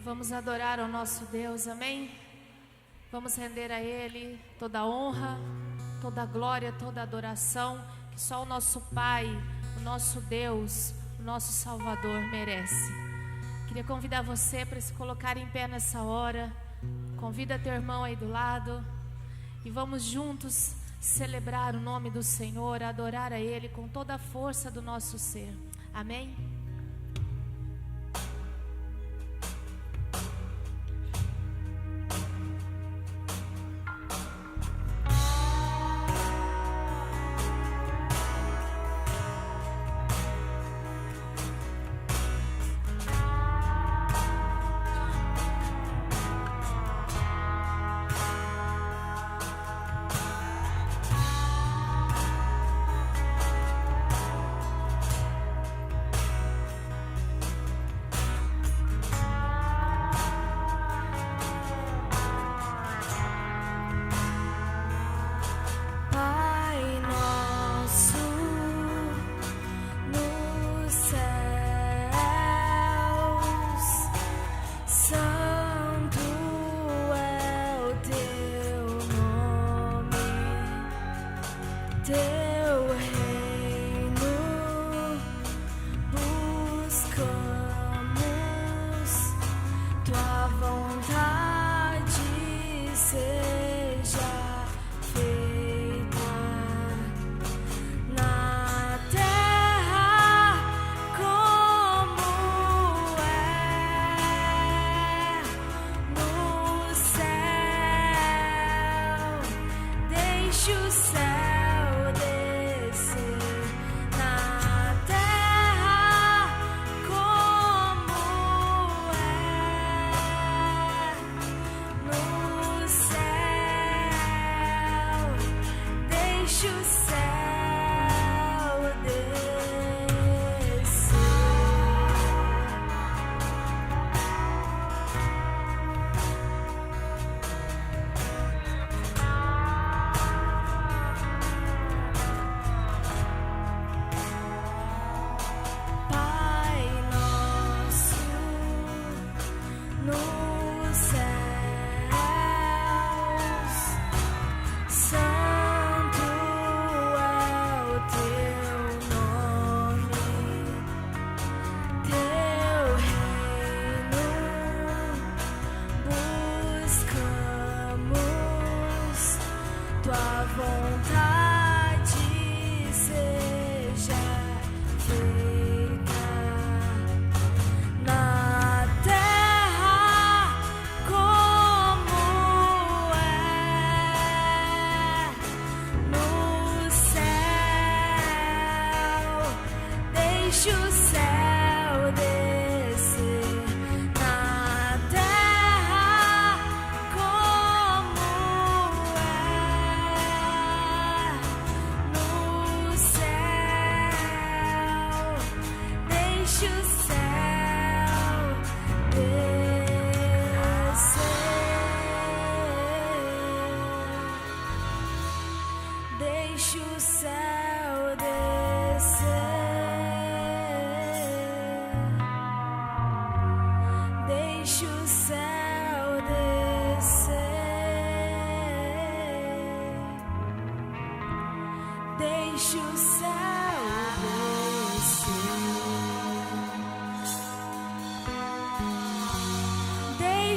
Vamos adorar ao nosso Deus, amém? Vamos render a Ele toda a honra, toda a glória, toda a adoração que só o nosso Pai, o nosso Deus, o nosso Salvador merece. Queria convidar você para se colocar em pé nessa hora. Convida teu irmão aí do lado e vamos juntos celebrar o nome do Senhor, adorar a Ele com toda a força do nosso ser. Amém?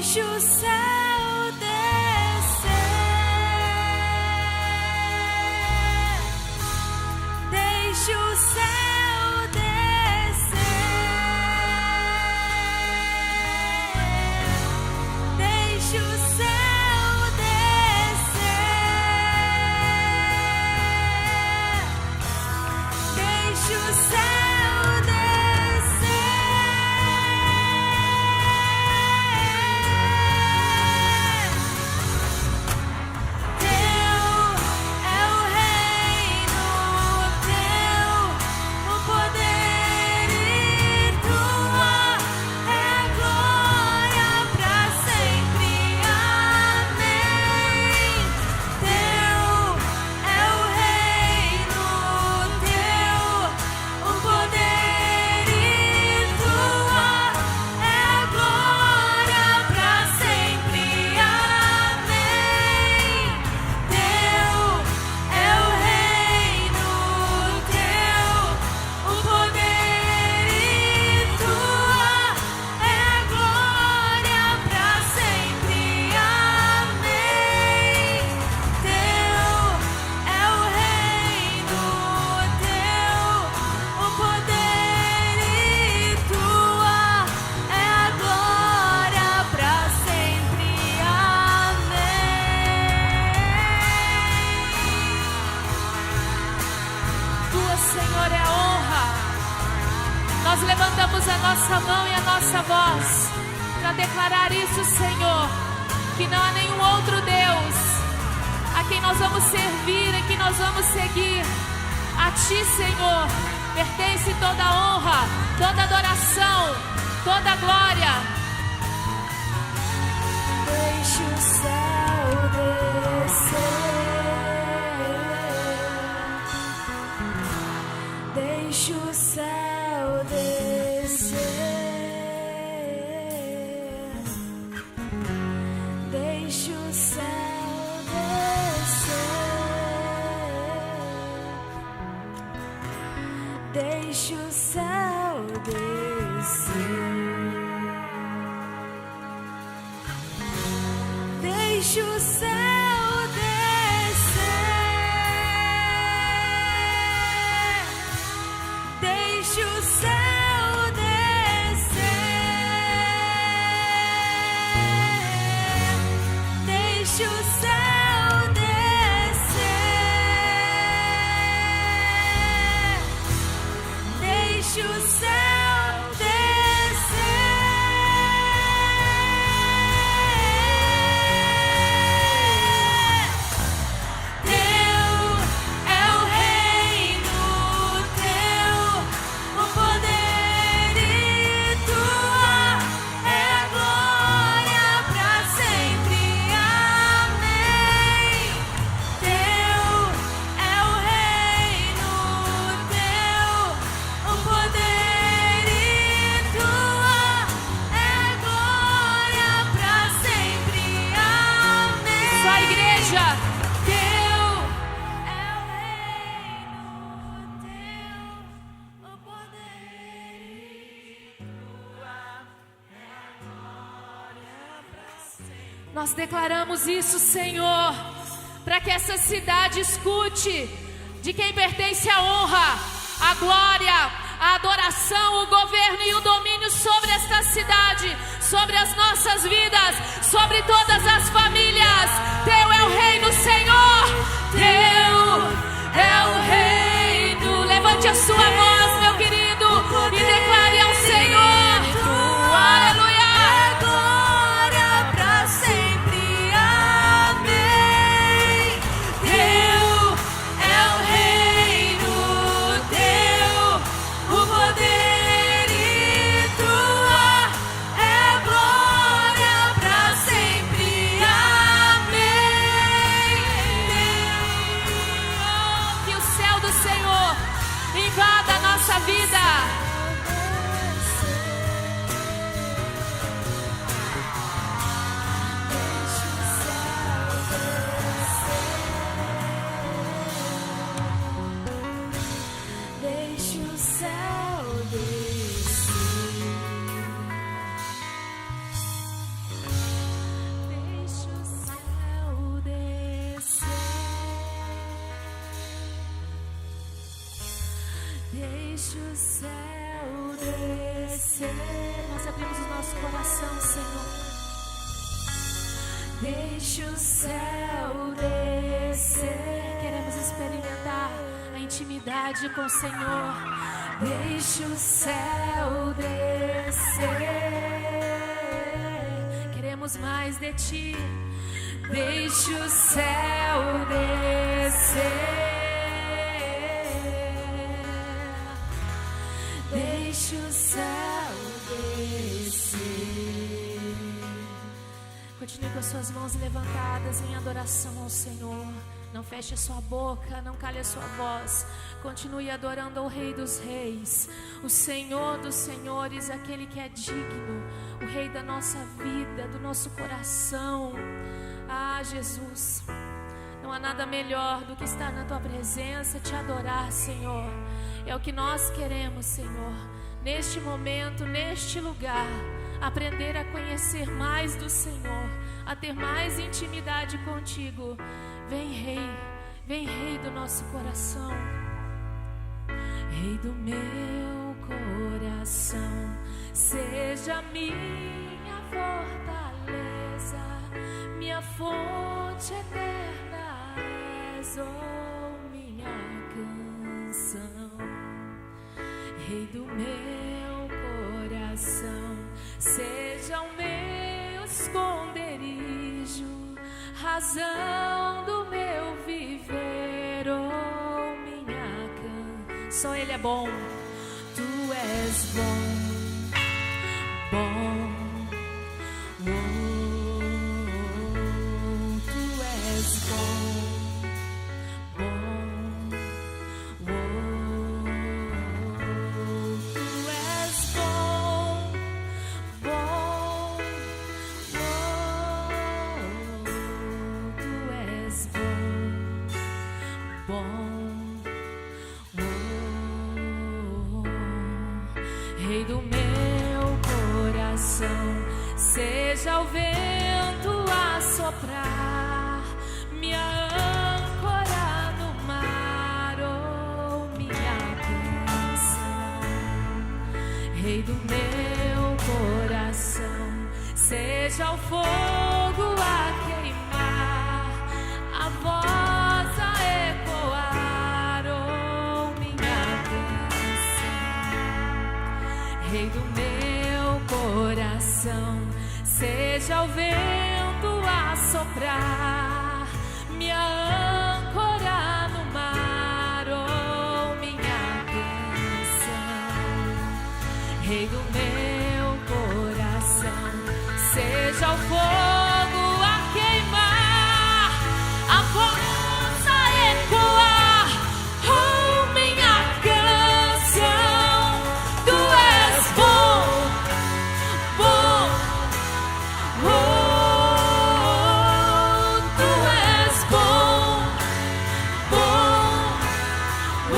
Deixa o céu descer. nós levantamos a nossa mão e a nossa voz para declarar isso, Senhor, que não há nenhum outro Deus a quem nós vamos servir, a quem nós vamos seguir. A Ti, Senhor, pertence toda a honra, toda a adoração, toda a glória. Deixa o céu descer, deixa o céu descer, deixa o céu descer, deixa o céu descer. Deixa o céu descer, deixa o céu descer, deixa o céu descer, deixa o céu. Nós declaramos isso, Senhor, para que essa cidade escute de quem pertence a honra, a glória, a adoração, o governo e o domínio sobre esta cidade, sobre as nossas vidas, sobre todas as famílias. Teu é o reino, Senhor, Teu é o reino. Levante a sua voz, meu querido, e declare ao Senhor, aleluia. Deixa o céu descer. Nós abrimos o nosso coração, Senhor. Deixa o céu descer. Queremos experimentar a intimidade com o Senhor. Deixa o céu descer. Queremos mais de Ti. Deixa o céu descer. Deixa o céu descer. Continue com as suas mãos levantadas em adoração ao Senhor. Não feche a sua boca, não cale a sua voz. Continue adorando ao Rei dos Reis, o Senhor dos Senhores, aquele que é digno, o Rei da nossa vida, do nosso coração. Ah, Jesus, não há nada melhor do que estar na Tua presença, te adorar, Senhor. É o que nós queremos, Senhor, neste momento, neste lugar, aprender a conhecer mais do Senhor, a ter mais intimidade contigo. Vem Rei do nosso coração. Rei do meu coração, seja minha fortaleza, minha fonte eterna és, oh minha canção. Rei do meu coração seja o meu esconderijo, razão do meu viver, oh minha canção. Só Ele é bom. Tu és bom, bom, oh, tu és bom, bom, oh, tu és bom, bom, oh, tu és bom, bom. Rei do meu coração, seja o vento a soprar, minha âncora no mar, oh minha canção. Rei do meu coração, seja o fogo a queimar, a voz a ecoar, oh minha canção. Rei do meu coração, seja o vento a soprar, minha âncora no mar, oh minha canção. Rei do meu coração, seja o fogo a queimar, a voz a ecoar, oh minha canção. Tu és bom, bom, oh, tu és bom, bom, oh,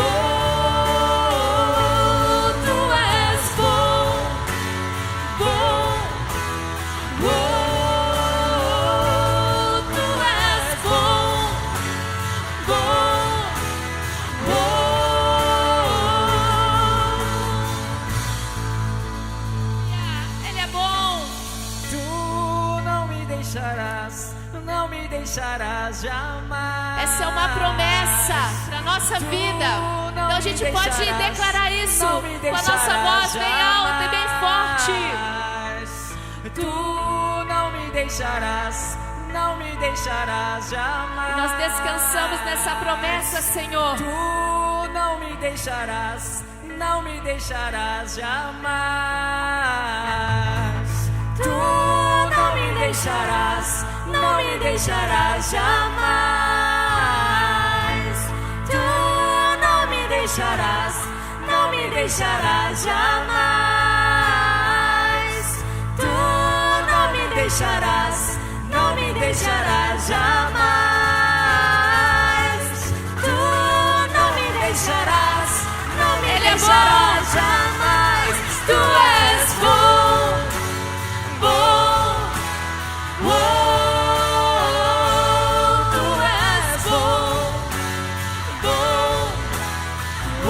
tu és bom, bom, oh, tu és bom, bom, oh. Ele é bom. Tu não me deixarás jamais. Essa é uma promessa para nossa vida. Então a gente pode declarar isso com a nossa voz bem alta e bem forte. Tu não me deixarás jamais. E nós descansamos nessa promessa, Senhor. Tu não me deixarás jamais. Tu não me deixarás jamais. Tu não me deixarás jamais. Tu não me deixarás jamais. Tu não me deixarás jamais. Tu és bom, bom, oh, tu és bom, bom, oh,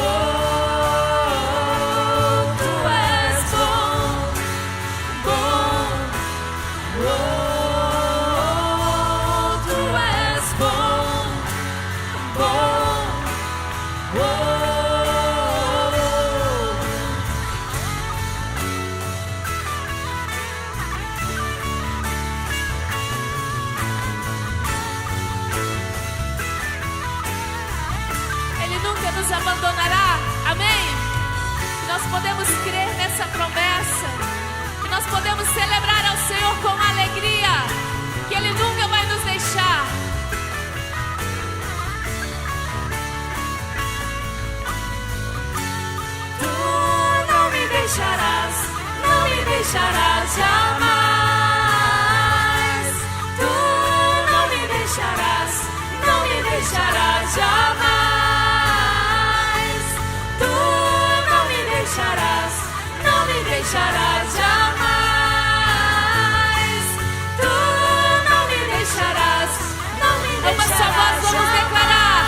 tu és bom, bom, oh, tu és bom, bom, oh. Ele nunca nos abandonará. Amém? E nós podemos crer nessa promessa. E nós podemos celebrar ao Senhor com alegria que Ele nunca vai nos deixar. Tu não me deixarás jamais. Tu não me deixarás jamais. Tu não me deixarás jamais. Tu não me deixarás Vamos, sua voz, vamos declarar.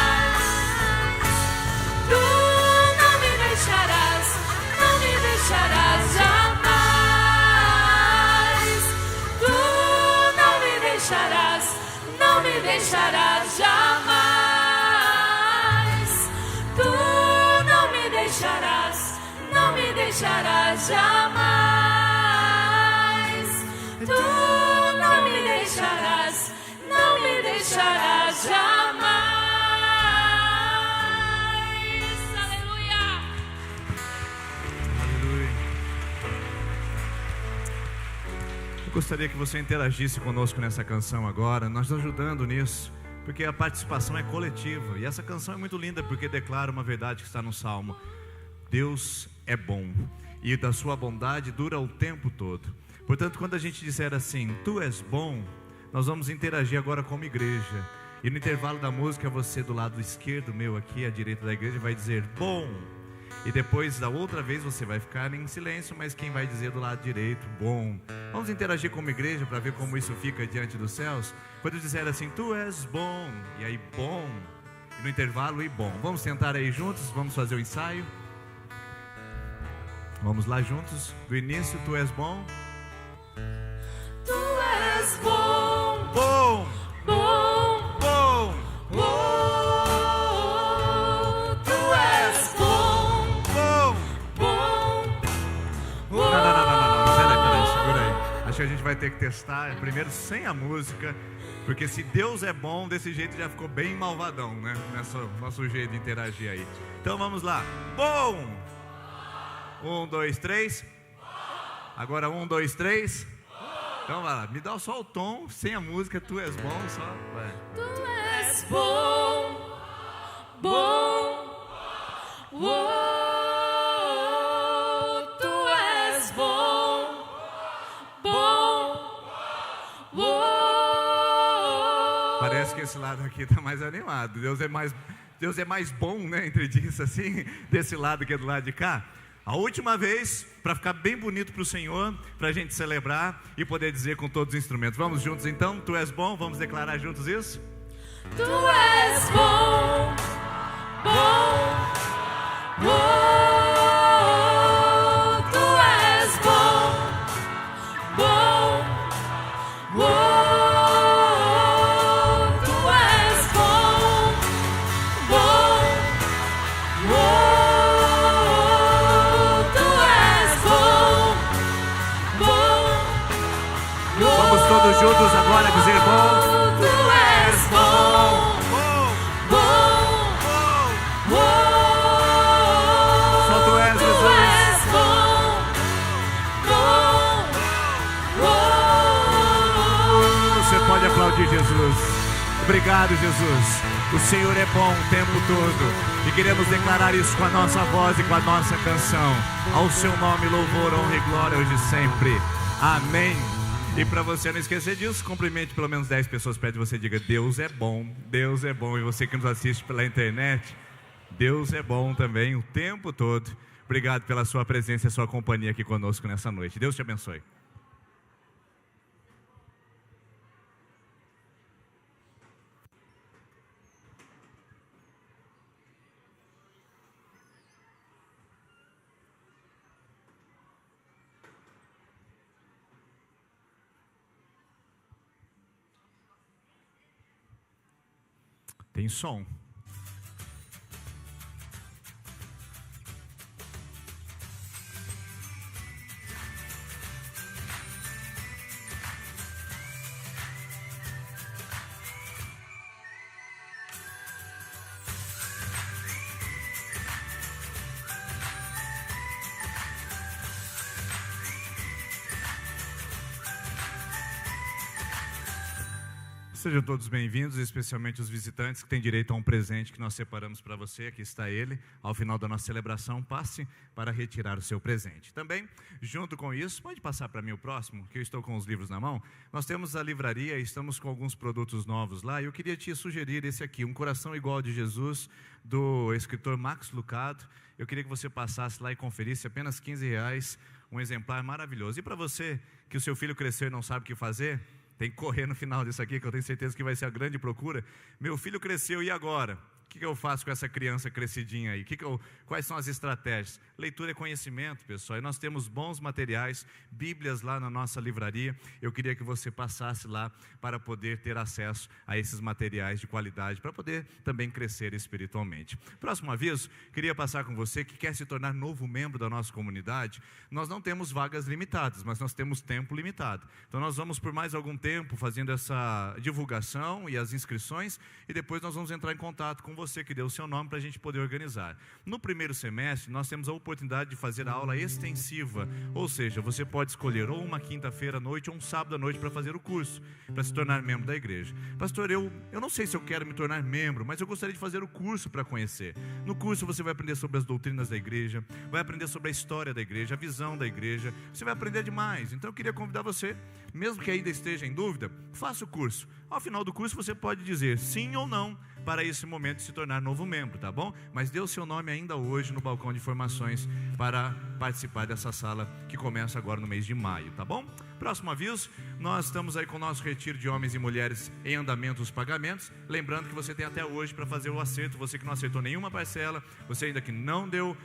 Tu não me deixarás jamais. Tu não me deixarás jamais. Tu não me deixarás jamais. jamais. Aleluia. Aleluia. Eu gostaria que você interagisse conosco nessa canção agora, nós ajudando nisso, porque a participação é coletiva. E essa canção é muito linda porque declara uma verdade que está no Salmo: Deus é bom e da sua bondade dura o tempo todo. Portanto, quando a gente disser assim, tu és bom, nós vamos interagir agora como igreja. E no intervalo da música, você do lado esquerdo meu aqui, à direita da igreja, vai dizer bom. E depois da outra vez você vai ficar em silêncio, mas quem vai dizer do lado direito, bom. Vamos interagir como igreja para ver como isso fica diante dos céus. Quando eu disser assim, tu és bom, e aí bom, e no intervalo e bom. Vamos sentar aí juntos, vamos fazer o ensaio. Vamos lá juntos, do início, tu és bom. Tu és bom, Bom, bom, bom, bom. Tu és bom, bom. bom, bom. Não, peraí, segura aí. Acho que a gente vai ter que testar primeiro sem a música, porque se Deus é bom, desse jeito já ficou bem malvadão, né? Nosso jeito de interagir aí. Então vamos lá. Bom. 1, 2, 3. Agora 1, 2, 3. Então vai lá, me dá só o tom, sem a música, tu és bom, só vai. Tu és bom, bom, bom. Tu és bom, bom, bom. Parece que esse lado aqui está mais animado. Deus é mais bom, né? Entre disso assim, desse lado que é do lado de cá. A última vez, para ficar bem bonito para o Senhor, para a gente celebrar e poder dizer com todos os instrumentos. Vamos juntos então? Tu és bom, vamos declarar juntos isso? Tu és bom, bom, bom. Tu és bom, bom, bom. Tu és bom, bom, bom. Vamos todos juntos agora dizer bom. Tu és bom, Bom, bom, bom. só tu és, Tu Jesus. és bom, bom, bom. Você pode aplaudir Jesus. Obrigado, Jesus. O Senhor é bom o tempo todo. E queremos declarar isso com a nossa voz e com a nossa canção. Ao seu nome, louvor, honra e glória hoje e sempre. Amém. E para você não esquecer disso, cumprimente pelo menos 10 pessoas perto de você. Diga, Deus é bom, Deus é bom. E você que nos assiste pela internet, Deus é bom também o tempo todo. Obrigado pela sua presença e sua companhia aqui conosco nessa noite. Deus te abençoe. Tem som. Sejam todos bem-vindos, especialmente os visitantes que têm direito a um presente que nós separamos para você. Aqui está ele. Ao final da nossa celebração, passe para retirar o seu presente. Também, junto com isso, pode passar para mim o próximo, que eu estou com os livros na mão. Nós temos a livraria e estamos com alguns produtos novos lá. E eu queria te sugerir esse aqui, Um Coração Igual de Jesus, do escritor Max Lucado. Eu queria que você passasse lá e conferisse, apenas R$15, um exemplar maravilhoso. E para você que o seu filho cresceu e não sabe o que fazer, tem que correr no final disso aqui, que eu tenho certeza que vai ser a grande procura. Meu filho cresceu, e agora? O que eu faço com essa criança crescidinha aí? Quais são as estratégias? Leitura é conhecimento, pessoal. E nós temos bons materiais, Bíblias lá na nossa livraria. Eu queria que você passasse lá para poder ter acesso a esses materiais de qualidade, para poder também crescer espiritualmente. Próximo aviso, queria passar com você que quer se tornar novo membro da nossa comunidade. Nós não temos vagas limitadas, mas nós temos tempo limitado. Então nós vamos por mais algum tempo fazendo essa divulgação e as inscrições, e depois nós vamos entrar em contato com você que deu o seu nome para a gente poder organizar. No primeiro semestre, nós temos a oportunidade de fazer a aula extensiva, ou seja, você pode escolher ou uma quinta-feira à noite ou um sábado à noite para fazer o curso, para se tornar membro da igreja. Pastor, eu não sei se eu quero me tornar membro, mas eu gostaria de fazer o curso para conhecer. No curso você vai aprender sobre as doutrinas da igreja, vai aprender sobre a história da igreja, a visão da igreja, você vai aprender demais. Então eu queria convidar você, mesmo que ainda esteja em dúvida, faça o curso. Ao final do curso você pode dizer sim ou não para esse momento de se tornar novo membro, tá bom? Mas dê o seu nome ainda hoje no balcão de informações para participar dessa sala que começa agora no mês de maio, tá bom? Próximo aviso, nós estamos aí com o nosso retiro de homens e mulheres em andamento os pagamentos. Lembrando que você tem até hoje para fazer o acerto. Você que não acertou nenhuma parcela, você ainda que não deu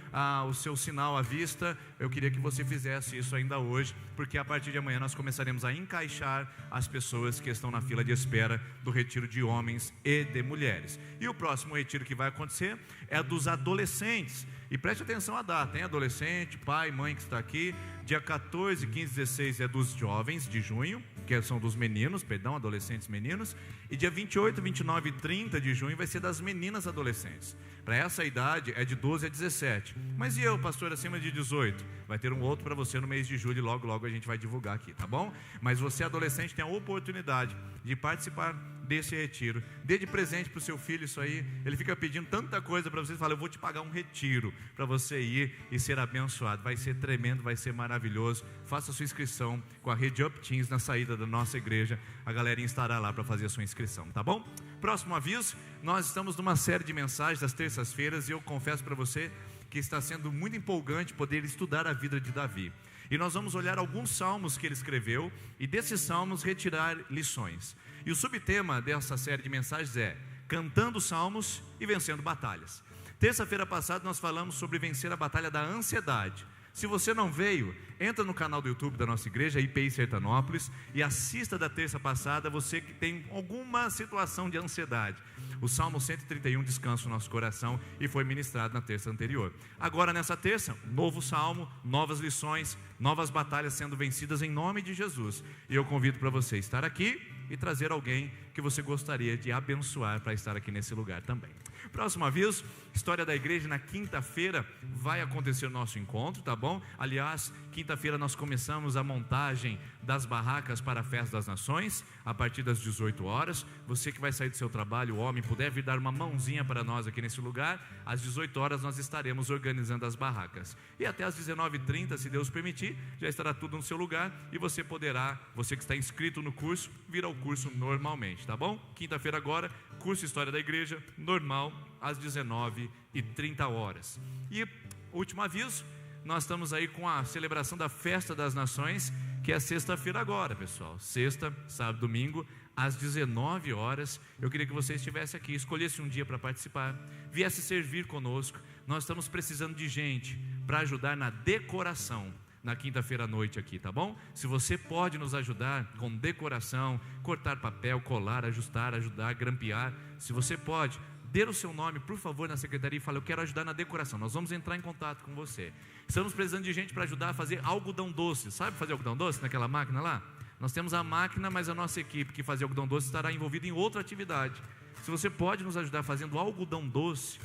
o seu sinal à vista, eu queria que você fizesse isso ainda hoje, porque a partir de amanhã nós começaremos a encaixar as pessoas que estão na fila de espera do retiro de homens e de mulheres. E o próximo retiro que vai acontecer é dos adolescentes. E preste atenção à data, hein? Adolescente, pai, mãe que está aqui. Dia 14, 15, 16 é dos jovens de junho, que são dos meninos, adolescentes meninos. E dia 28, 29 e 30 de junho vai ser das meninas adolescentes. Para essa idade é de 12 a 17. Mas e eu, pastor, acima de 18? Vai ter um outro para você no mês de julho e logo a gente vai divulgar aqui, tá bom? Mas você adolescente tem a oportunidade de participar desse retiro. Dê de presente para o seu filho isso aí. Ele fica pedindo tanta coisa para você. Fala, eu vou te pagar um retiro para você ir e ser abençoado. Vai ser tremendo, vai ser maravilhoso. Faça a sua inscrição com a rede Up Teens na saída da nossa igreja. A galerinha estará lá para fazer a sua inscrição, tá bom? Próximo aviso, nós estamos numa série de mensagens das terças-feiras e eu confesso para você que está sendo muito empolgante poder estudar a vida de Davi. E nós vamos olhar alguns salmos que ele escreveu e desses salmos retirar lições. E o subtema dessa série de mensagens é Cantando Salmos e Vencendo Batalhas. Terça-feira passada nós falamos sobre vencer a batalha da ansiedade. Se você não veio, entra no canal do YouTube da nossa igreja, IPI Sertanópolis, e assista da terça passada, você que tem alguma situação de ansiedade. O Salmo 131 descansa o nosso coração e foi ministrado na terça anterior. Agora nessa terça, novo salmo, novas lições, novas batalhas sendo vencidas em nome de Jesus. E eu convido para você estar aqui e trazer alguém que você gostaria de abençoar para estar aqui nesse lugar também. Próximo aviso, história da igreja, na quinta-feira vai acontecer o nosso encontro, tá bom? Aliás, quinta-feira nós começamos a montagem das barracas para a Festa das Nações, a partir das 18 horas. Você que vai sair do seu trabalho, o homem, puder vir dar uma mãozinha para nós aqui nesse lugar, às 18 horas nós estaremos organizando as barracas. E até às 19h30, se Deus permitir, já estará tudo no seu lugar e você poderá, você que está inscrito no curso, vir ao curso normalmente, tá bom? Quinta-feira agora, curso História da Igreja, normal, às 19h30. E último aviso, nós estamos aí com a celebração da Festa das Nações, que é sexta-feira agora, pessoal. Sexta, sábado, domingo, às 19 horas. Eu queria que você estivesse aqui, escolhesse um dia para participar, viesse servir conosco. Nós estamos precisando de gente para ajudar na decoração na quinta-feira à noite aqui, tá bom? Se você pode nos ajudar com decoração, cortar papel, colar, ajustar, ajudar, grampear, se você pode, dê o seu nome, por favor, na secretaria e fale, eu quero ajudar na decoração. Nós vamos entrar em contato com você. Estamos precisando de gente para ajudar a fazer algodão doce. Sabe fazer algodão doce naquela máquina lá? Nós temos a máquina, mas a nossa equipe que faz algodão doce estará envolvida em outra atividade. Se você pode nos ajudar fazendo algodão doce,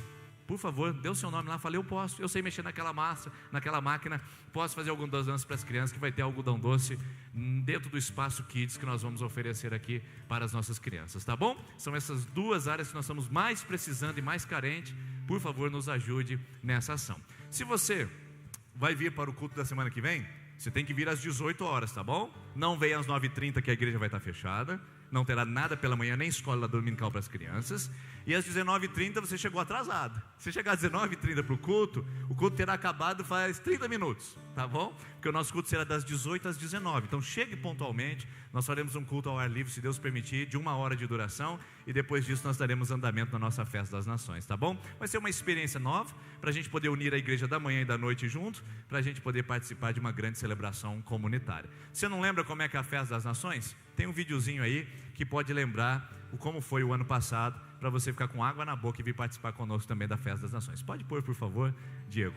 por favor, dê o seu nome lá, fale, eu posso, eu sei mexer naquela massa, naquela máquina, posso fazer algodão doce para as crianças, que vai ter algodão doce dentro do espaço Kids que nós vamos oferecer aqui para as nossas crianças, tá bom? São essas duas áreas que nós estamos mais precisando e mais carentes. Por favor, nos ajude nessa ação. Se você vai vir para o culto da semana que vem, você tem que vir às 18 horas, tá bom? Não venha às 9h30 que a igreja vai estar fechada. não terá nada pela manhã, nem escola dominical para as crianças. E às 19h30 você chegou atrasado. Se chegar às 19h30 para o culto terá acabado faz 30 minutos, tá bom? Porque o nosso culto será das 18 às 19. Então chegue pontualmente, nós faremos um culto ao ar livre, se Deus permitir, de 1 hora de duração. E depois disso nós daremos andamento na nossa festa das nações, tá bom? Vai ser uma experiência nova, para a gente poder unir a igreja da manhã e da noite junto, para a gente poder participar de uma grande celebração comunitária. Você não lembra como é que é a festa das nações? Tem um videozinho aí que pode lembrar como foi o ano passado, para você ficar com água na boca e vir participar conosco também da festa das nações. Pode pôr, por favor, Diego.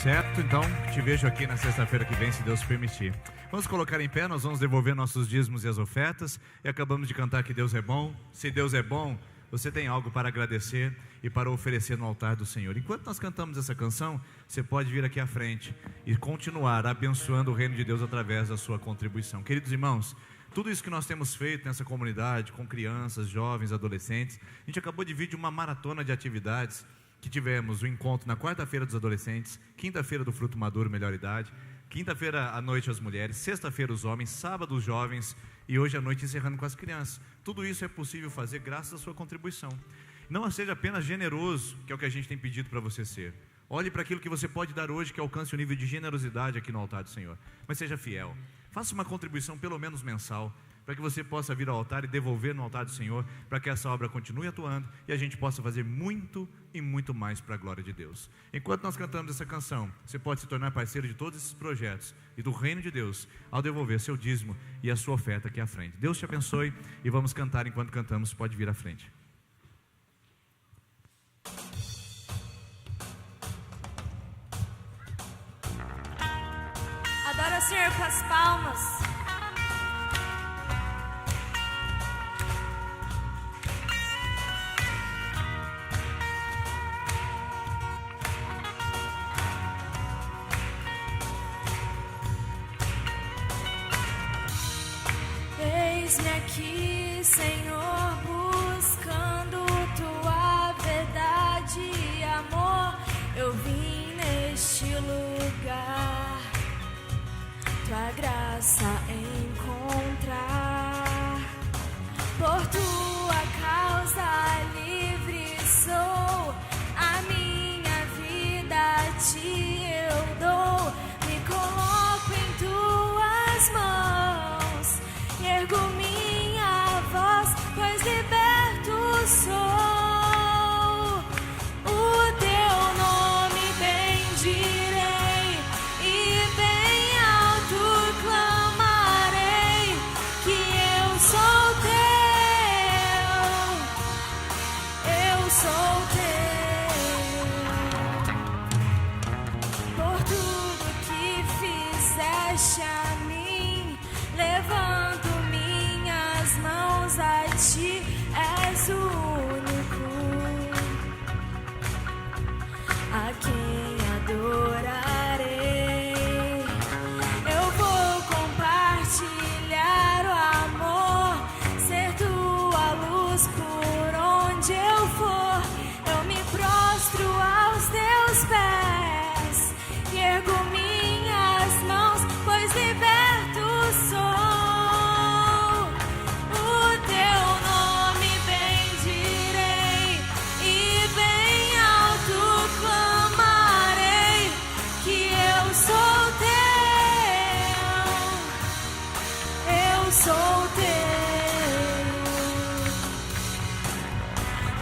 Certo, então te vejo aqui na sexta-feira que vem, se Deus permitir. Vamos colocar em pé, nós vamos devolver nossos dízimos e as ofertas. E acabamos de cantar que Deus é bom. Se Deus é bom, você tem algo para agradecer e para oferecer no altar do Senhor. Enquanto nós cantamos essa canção, você pode vir aqui à frente e continuar abençoando o reino de Deus através da sua contribuição. Queridos irmãos, tudo isso que nós temos feito nessa comunidade, com crianças, jovens, adolescentes, a gente acabou de vir de uma maratona de atividades que tivemos o encontro na quarta-feira dos adolescentes, quinta-feira do fruto maduro, melhor idade, quinta-feira à noite as mulheres, sexta-feira os homens, sábado os jovens e hoje à noite encerrando com as crianças. Tudo isso é possível fazer graças à sua contribuição. Não seja apenas generoso, que é o que a gente tem pedido para você ser. Olhe para aquilo que você pode dar hoje, que alcance o nível de generosidade aqui no altar do Senhor. Mas seja fiel. Faça uma contribuição pelo menos mensal, para que você possa vir ao altar e devolver no altar do Senhor, para que essa obra continue atuando e a gente possa fazer muito e muito mais para a glória de Deus. Enquanto nós cantamos essa canção, você pode se tornar parceiro de todos esses projetos e do reino de Deus, ao devolver seu dízimo e a sua oferta aqui à frente. Deus te abençoe e vamos cantar. Enquanto cantamos, pode vir à frente. Adora o Senhor com as palmas. Eis-me aqui, Senhor, buscando tua verdade e amor. Eu vim neste lugar, tua graça encontrar. Por tua causa livre sou, a minha vida te eu dou. Me coloco em tuas mãos, ergo minha voz, pois liberto sou. O teu nome bendirei e bem alto clamarei. sou teu.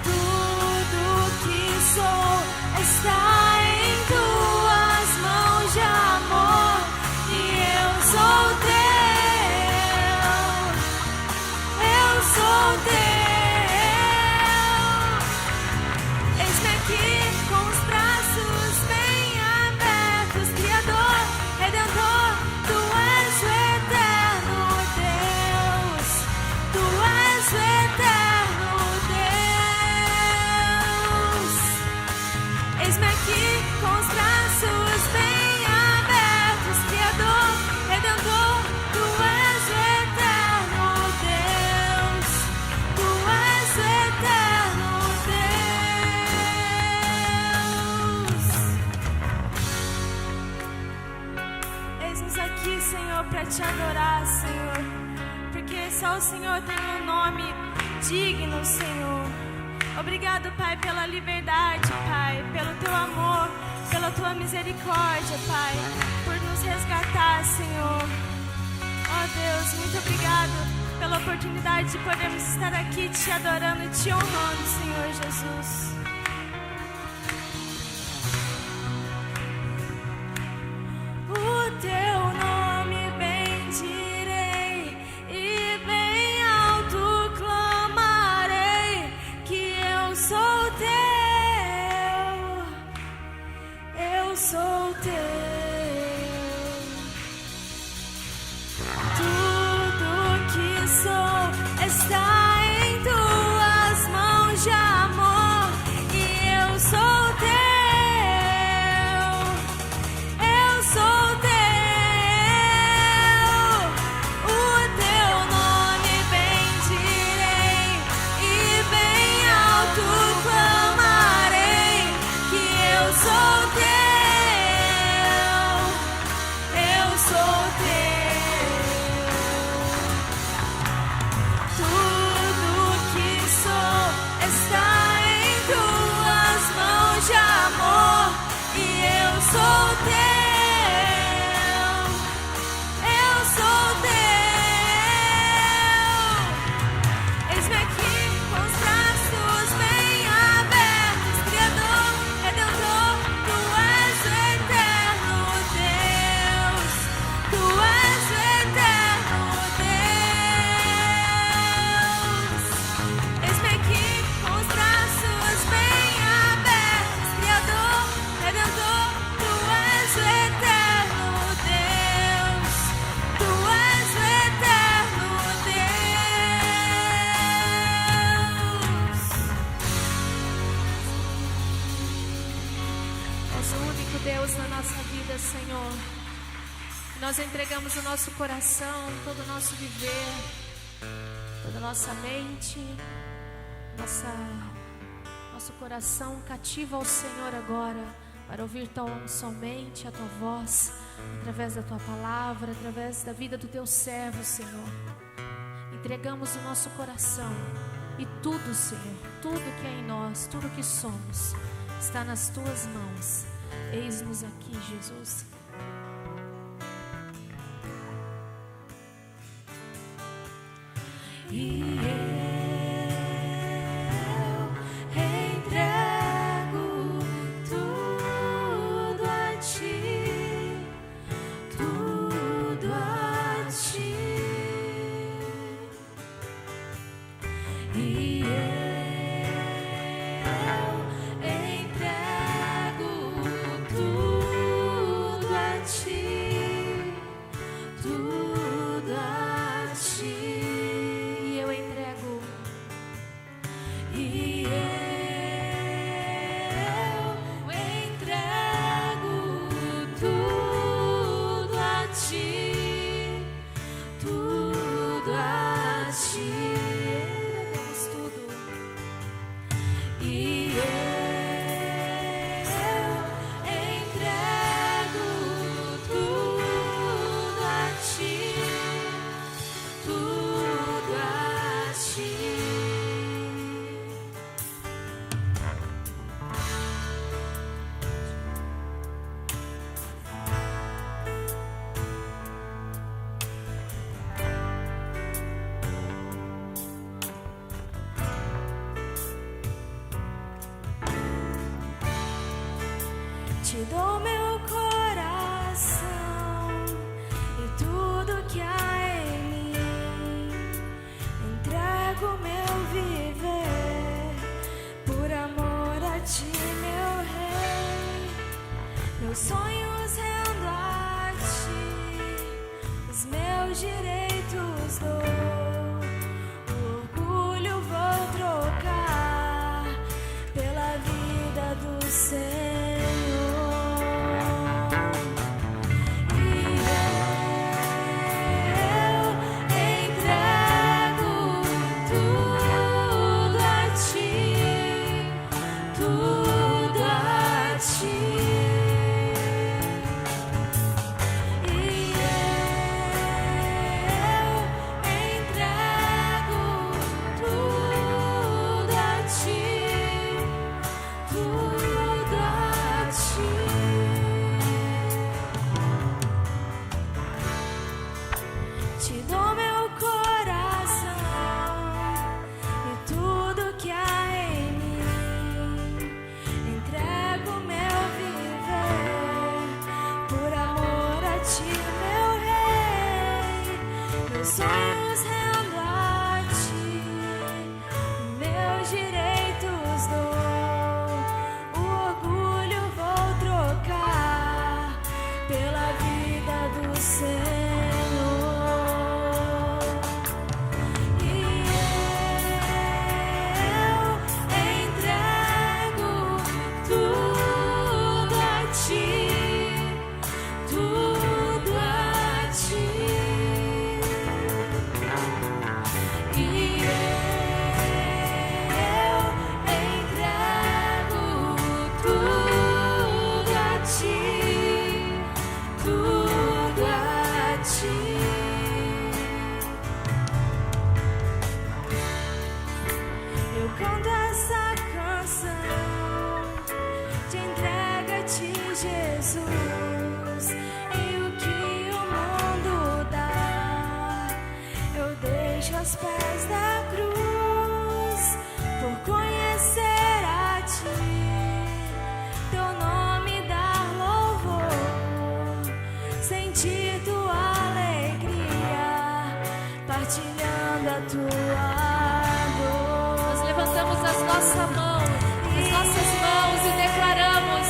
Tudo que sou está em tuas mãos de amor, e eu sou teu. Eu sou teu. Eis-me aqui com os braços bem abertos, Criador, Redentor, Tu és o eterno Deus. Tu és o eterno Deus. Eis-me aqui com os braços bem abertos, Criador, Redentor, Tu és o eterno Deus. Tu és o eterno Deus. Eis-nos aqui, Senhor, para Te adorar, Senhor, porque só o Senhor tem um nome digno, Senhor. Obrigado, Pai, pela liberdade, Pai, pelo Teu amor, pela Tua misericórdia, Pai, por nos resgatar, Senhor. Ó Deus, muito obrigado pela oportunidade de podermos estar aqui Te adorando e Te honrando, Senhor Jesus. O Teu nome bendirei e bem alto clamarei que eu sou teu. Eu sou teu. Tudo que sou está em tuas mãos de amor, e eu sou teu. Eu sou teu. O Teu nome bendirei e bem alto clamarei que eu sou teu. Eu sou teu. Tudo que sou está em tuas mãos de amor, e eu sou teu. Eu sou teu. Eis-me aqui com os braços bem abertos, Criador, Redentor, Tu és o eterno Deus. Tu és o eterno Deus. Eis-me aqui com os braços bem abertos, Criador, Redentor, Tu és o eterno Deus. Tu és o eterno Deus. És o único Deus na nossa vida, Senhor. Nós entregamos o nosso coração, todo o nosso viver, toda a nossa mente, nosso coração cativo ao Senhor agora, para ouvir tão somente a Tua voz, através da Tua palavra, através da vida do Teu servo, Senhor. Entregamos o nosso coração e tudo, Senhor, tudo que é em nós, tudo que somos, está nas Tuas mãos. Eis-nos aqui, Jesus. E eu entrego tudo a Ti, tudo a Ti. E eu entrego tudo a Ti, tudo a Ti. E eu entrego Te dou meu coração e tudo que há em mim. Entrego meu viver por amor a ti, meu rei. Meus sonhos rendo a ti, os meus direitos dou. O orgulho vou trocar pela vida do Senhor. Te dou meu coração e tudo que há em mim. Entrego meu viver por amor a ti, meu rei. Meus sonhos rendo a ti, meus direitos dou. O orgulho vou trocar pela vida do Senhor. Eu canto essa canção de entrega a ti, Jesus. E o que o mundo dá, eu deixo aos pés da cruz. Por conhecer a ti, teu nome dar louvor, sentir tua alegria, partilhando a tua. Levantamos as nossas mãos e declaramos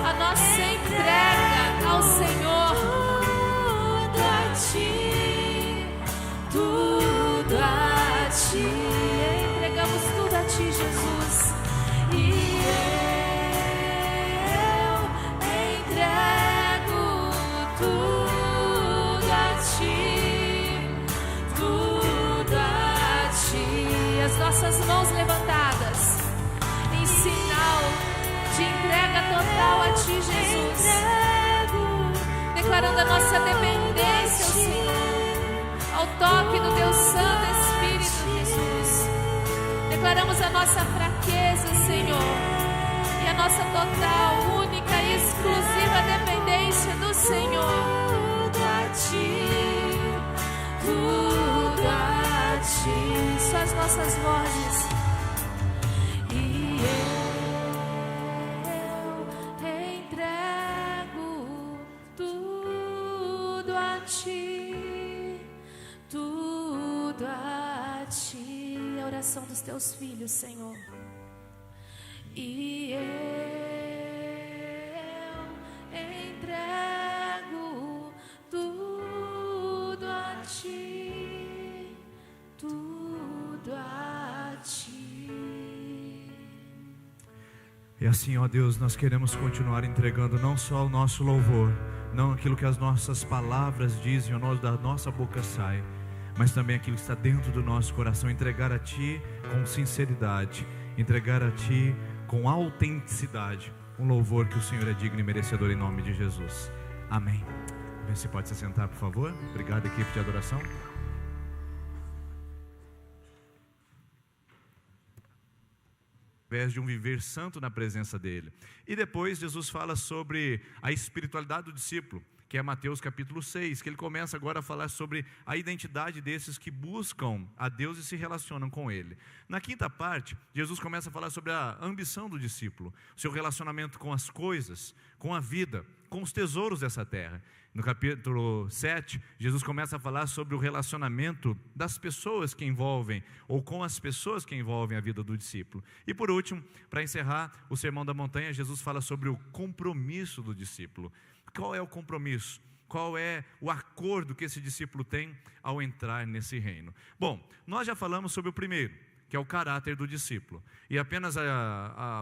a nossa entrega ao Senhor. Tudo a ti, Entregamos tudo a ti, Jesus. e eu entrego tudo a ti, tudo a ti. As nossas mãos levantadas em sinal de entrega total a ti, Jesus. Declarando a nossa dependência ao Senhor, ao toque do teu Santo Espírito, Jesus. Declaramos a nossa fraqueza, Senhor, e a nossa total, única e exclusiva dependência do Senhor. Tudo a ti, tudo a ti. Só as nossas vozes. E Eu entrego tudo a ti, tudo a ti. A oração dos teus filhos, Senhor. E eu entrego tudo a ti, tudo a ti. E assim, ó Deus, nós queremos continuar entregando não só o nosso louvor, não aquilo que as nossas palavras dizem, ou da nossa boca sai, mas também aquilo que está dentro do nosso coração. Entregar a Ti com sinceridade, entregar a Ti com autenticidade, um louvor que o Senhor é digno e merecedor, em nome de Jesus. Amém. Você pode se sentar, por favor. Obrigado, equipe de adoração. De um viver santo na presença dele. E depois Jesus fala sobre a espiritualidade do discípulo. que é Mateus capítulo 6, que ele começa agora a falar sobre a identidade desses que buscam a Deus e se relacionam com Ele. Na quinta parte, Jesus começa a falar sobre a ambição do discípulo, seu relacionamento com as coisas, com a vida, com os tesouros dessa terra. No capítulo 7, Jesus começa a falar sobre o relacionamento das pessoas que envolvem, ou com as pessoas que envolvem a vida do discípulo. E por último, para encerrar o Sermão da Montanha, Jesus fala sobre o compromisso do discípulo. Qual é o compromisso? Qual é o acordo que esse discípulo tem ao entrar nesse reino? Bom, nós já falamos sobre o primeiro, que é o caráter do discípulo. E apenas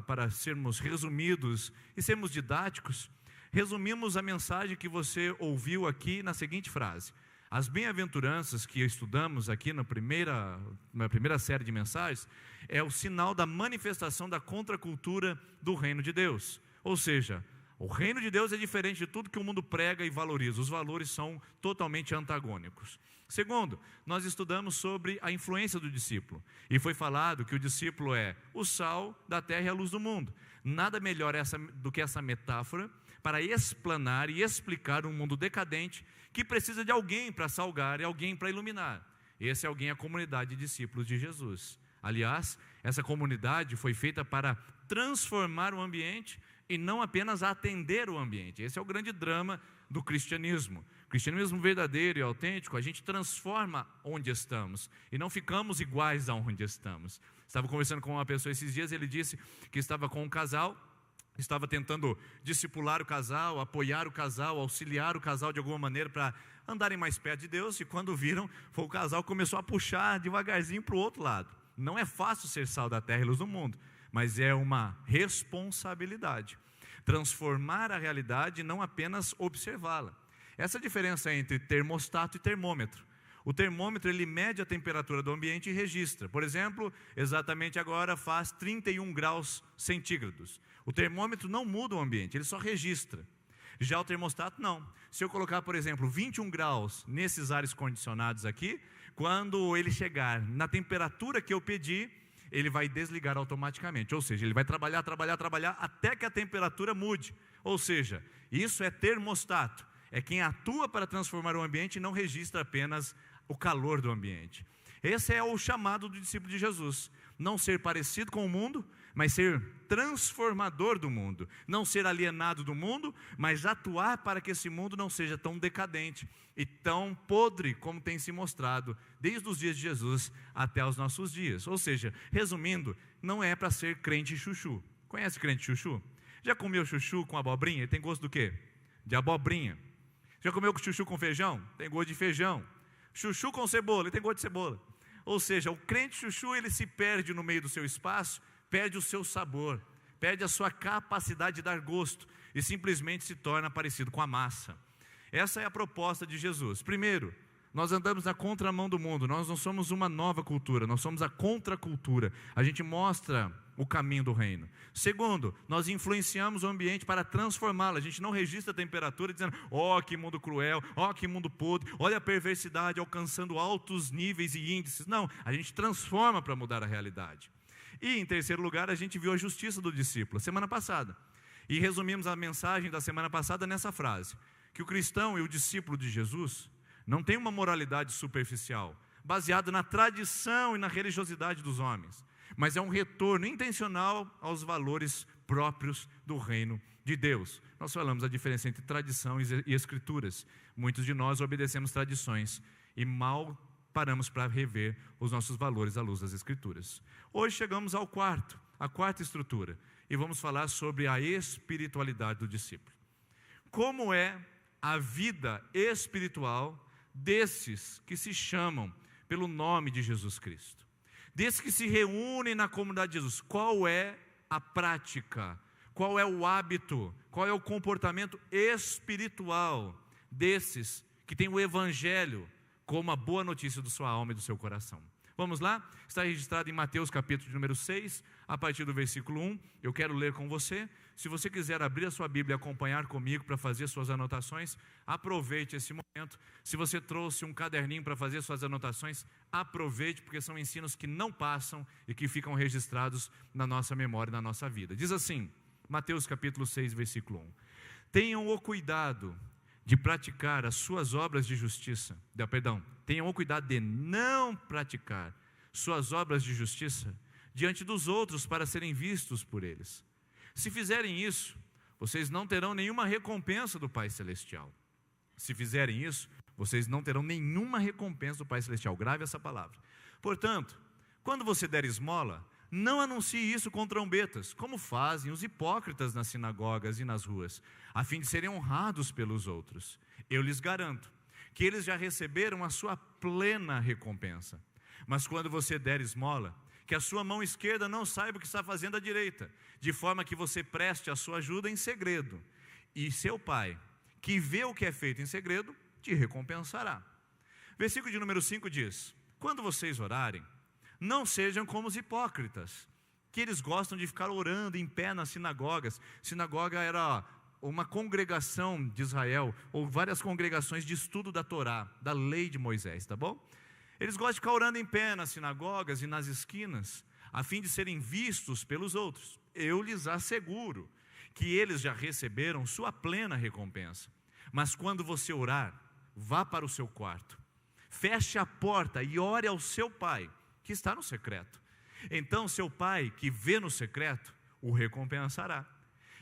para sermos resumidos e sermos didáticos, resumimos a mensagem que você ouviu aqui na seguinte frase: as bem-aventuranças que estudamos aqui na primeira série de mensagens é o sinal da manifestação da contracultura do reino de Deus. Ou seja, o reino de Deus é diferente de tudo que o mundo prega e valoriza. Os valores são totalmente antagônicos. Segundo, nós estudamos sobre a influência do discípulo. E foi falado que o discípulo é o sal da terra e a luz do mundo. Nada melhor do que essa metáfora para explanar e explicar um mundo decadente que precisa de alguém para salgar e alguém para iluminar. Esse alguém é a comunidade de discípulos de Jesus. Aliás, essa comunidade foi feita para transformar o ambiente e não apenas atender o ambiente. Esse é o grande drama do cristianismo. O cristianismo verdadeiro e autêntico, a gente transforma onde estamos e não ficamos iguais a onde estamos. Estava conversando com uma pessoa esses dias, ele disse que estava com um casal, estava tentando discipular o casal, apoiar o casal, auxiliar o casal de alguma maneira para andarem mais perto de Deus, e quando viram, o casal começou a puxar devagarzinho para o outro lado. Não é fácil ser sal da terra e luz do mundo, mas é uma responsabilidade. Transformar a realidade e não apenas observá-la. Essa é a diferença entre termostato e termômetro. O termômetro, ele mede a temperatura do ambiente e registra. Por exemplo, exatamente agora faz 31 graus centígrados. O termômetro não muda o ambiente, ele só registra. Já o termostato não. Se eu colocar, por exemplo, 21 graus nesses ares condicionados aqui, quando ele chegar na temperatura que eu pedi, ele vai desligar automaticamente. Ou seja, ele vai trabalhar até que a temperatura mude. Ou seja, isso é termostato. É quem atua para transformar o ambiente e não registra apenas o calor do ambiente. Esse é o chamado do discípulo de Jesus. Não ser parecido com o mundo, mas ser transformador do mundo. Não ser alienado do mundo, mas atuar para que esse mundo não seja tão decadente e tão podre como tem se mostrado desde os dias de Jesus até os nossos dias. Ou seja, resumindo, não é para ser crente chuchu. Conhece crente chuchu? Já comeu chuchu com abobrinha? Ele tem gosto do quê? De abobrinha. Já comeu chuchu com feijão? Tem gosto de feijão. Chuchu com cebola? Ele tem gosto de cebola. Ou seja, o crente chuchu, ele se perde no meio do seu espaço, perde o seu sabor, perde a sua capacidade de dar gosto e simplesmente se torna parecido com a massa. Essa é a proposta de Jesus. Primeiro, nós andamos na contramão do mundo, nós não somos uma nova cultura, nós somos a contracultura. A gente mostra o caminho do reino. Segundo, nós influenciamos o ambiente para transformá-lo. A gente não registra a temperatura dizendo: ó, que mundo cruel, ó, que mundo podre, olha a perversidade alcançando altos níveis e índices. Não, a gente transforma para mudar a realidade. E em terceiro lugar, a gente viu a justiça do discípulo semana passada. E resumimos a mensagem da semana passada nessa frase: que o cristão e o discípulo de Jesus não tem uma moralidade superficial, baseada na tradição e na religiosidade dos homens, mas é um retorno intencional aos valores próprios do reino de Deus. Nós falamos a diferença entre tradição e escrituras. Muitos de nós obedecemos tradições e mal paramos para rever os nossos valores à luz das escrituras. Hoje chegamos a quarta estrutura, e vamos falar sobre a espiritualidade do discípulo. Como é a vida espiritual desses que se chamam pelo nome de Jesus Cristo? Desses que se reúnem na comunidade de Jesus. Qual é a prática? Qual é o hábito? Qual é o comportamento espiritual desses que têm o Evangelho como a boa notícia da sua alma e do seu coração? Vamos lá? Está registrado em Mateus capítulo número 6, a partir do versículo 1. Eu quero ler com você. Se você quiser abrir a sua Bíblia e acompanhar comigo para fazer suas anotações, aproveite esse momento. Se você trouxe um caderninho para fazer suas anotações, aproveite, porque são ensinos que não passam e que ficam registrados na nossa memória e na nossa vida. Diz assim, Mateus capítulo 6, versículo 1. Tenham o cuidado de praticar as suas obras de justiça, tenham o cuidado de não praticar suas obras de justiça diante dos outros para serem vistos por eles. Se fizerem isso, vocês não terão nenhuma recompensa do Pai Celestial. Se fizerem isso, vocês não terão nenhuma recompensa do Pai Celestial. Grave essa palavra. Portanto, quando você der esmola, não anuncie isso com trombetas, como fazem os hipócritas nas sinagogas e nas ruas, a fim de serem honrados pelos outros. Eu lhes garanto que eles já receberam a sua plena recompensa. Mas quando você der esmola, que a sua mão esquerda não saiba o que está fazendo a direita, de forma que você preste a sua ajuda em segredo. E seu Pai, que vê o que é feito em segredo, te recompensará. Versículo de número 5 diz: quando vocês orarem, não sejam como os hipócritas, que eles gostam de ficar orando em pé nas sinagogas. Sinagoga era uma congregação de Israel, ou várias congregações de estudo da Torá, da lei de Moisés, tá bom? Eles gostam de ficar orando em pé nas sinagogas e nas esquinas, a fim de serem vistos pelos outros. Eu lhes asseguro que eles já receberam sua plena recompensa. Mas quando você orar, vá para o seu quarto, feche a porta e ore ao seu Pai, que está no secreto. Então seu Pai, que vê no secreto, o recompensará.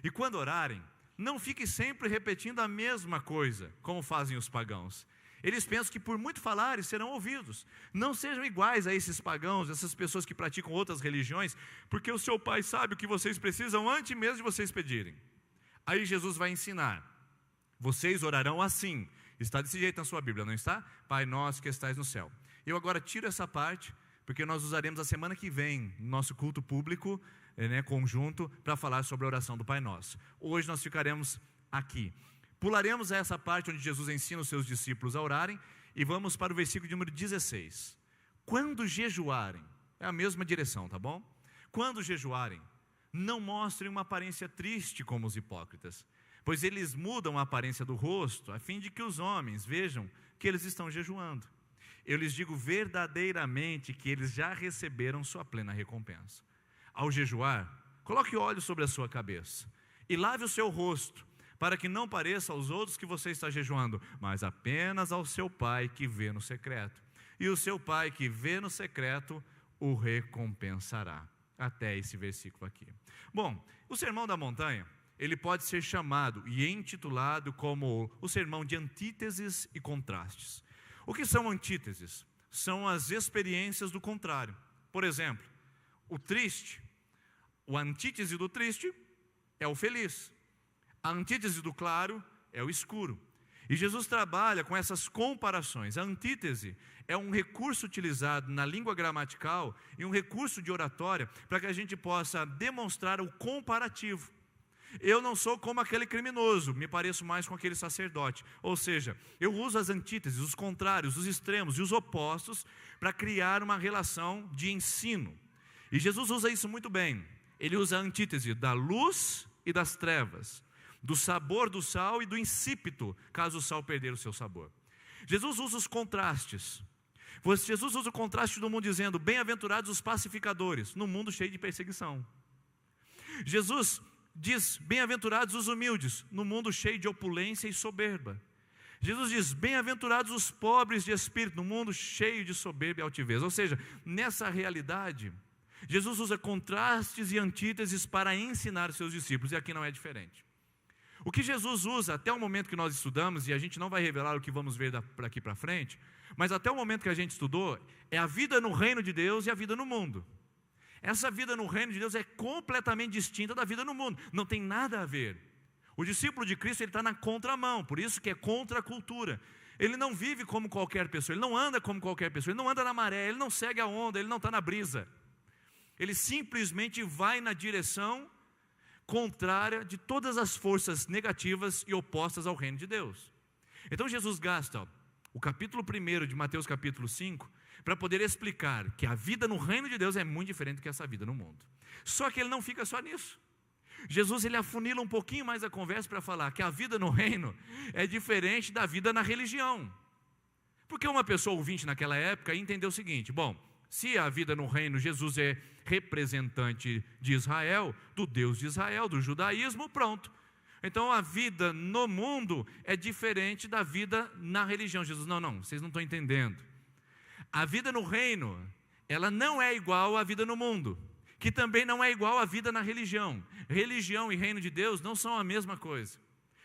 E quando orarem, não fique sempre repetindo a mesma coisa, como fazem os pagãos. Eles pensam que por muito falarem serão ouvidos. Não sejam iguais a esses pagãos, essas pessoas que praticam outras religiões, porque o seu Pai sabe o que vocês precisam antes mesmo de vocês pedirem. Aí Jesus vai ensinar: vocês orarão assim. Está desse jeito na sua Bíblia, não está? Pai nosso que estais no céu. Eu agora tiro essa parte, porque nós usaremos a semana que vem, no nosso culto público, conjunto, para falar sobre a oração do Pai Nosso. Hoje nós ficaremos aqui. Pularemos essa parte onde Jesus ensina os seus discípulos a orarem, e vamos para o versículo de número 16. Quando jejuarem, é a mesma direção, tá bom? Quando jejuarem, não mostrem uma aparência triste como os hipócritas, pois eles mudam a aparência do rosto, a fim de que os homens vejam que eles estão jejuando. Eu lhes digo verdadeiramente que eles já receberam sua plena recompensa. Ao jejuar, coloque óleo sobre a sua cabeça e lave o seu rosto, para que não pareça aos outros que você está jejuando, mas apenas ao seu Pai que vê no secreto. E o seu Pai que vê no secreto o recompensará. Até esse versículo aqui. Bom, o Sermão da Montanha, ele pode ser chamado e intitulado como o sermão de antíteses e contrastes. O que são antíteses? São as experiências do contrário. Por exemplo, o triste, a antítese do triste é o feliz. A antítese do claro é o escuro. E Jesus trabalha com essas comparações. A antítese é um recurso utilizado na língua gramatical e um recurso de oratória para que a gente possa demonstrar o comparativo. Eu não sou como aquele criminoso, me pareço mais com aquele sacerdote. Ou seja, eu uso as antíteses, os contrários, os extremos e os opostos para criar uma relação de ensino. E Jesus usa isso muito bem. Ele usa a antítese da luz e das trevas, do sabor do sal e do insípido, caso o sal perder o seu sabor. Jesus usa os contrastes. Jesus usa o contraste do mundo dizendo: bem-aventurados os pacificadores, no mundo cheio de perseguição. Jesus diz: bem-aventurados os humildes, no mundo cheio de opulência e soberba. Jesus diz: bem-aventurados os pobres de espírito, no mundo cheio de soberba e altivez. Ou seja, nessa realidade, Jesus usa contrastes e antíteses para ensinar seus discípulos, e aqui não é diferente. O que Jesus usa até o momento que nós estudamos, e a gente não vai revelar o que vamos ver daqui para frente, mas até o momento que a gente estudou, é a vida no reino de Deus e a vida no mundo. Essa vida no reino de Deus é completamente distinta da vida no mundo, não tem nada a ver. O discípulo de Cristo, ele está na contramão, por isso que é contra a cultura. Ele não vive como qualquer pessoa, ele não anda como qualquer pessoa, ele não anda na maré, ele não segue a onda, ele não está na brisa. Ele simplesmente vai na direção contrária de todas as forças negativas e opostas ao reino de Deus. Então Jesus gasta o capítulo 1 de Mateus capítulo 5 para poder explicar que a vida no reino de Deus é muito diferente do que essa vida no mundo. Só que ele não fica só nisso. Jesus, ele afunila um pouquinho mais a conversa para falar que a vida no reino é diferente da vida na religião. Porque uma pessoa ouvinte naquela época entendeu o seguinte: bom, se a vida no reino, Jesus é representante de Israel, do Deus de Israel, do judaísmo, pronto. Então a vida no mundo é diferente da vida na religião. Jesus, não, vocês não estão entendendo. A vida no reino, ela não é igual à vida no mundo, que também não é igual à vida na religião. Religião e reino de Deus não são a mesma coisa,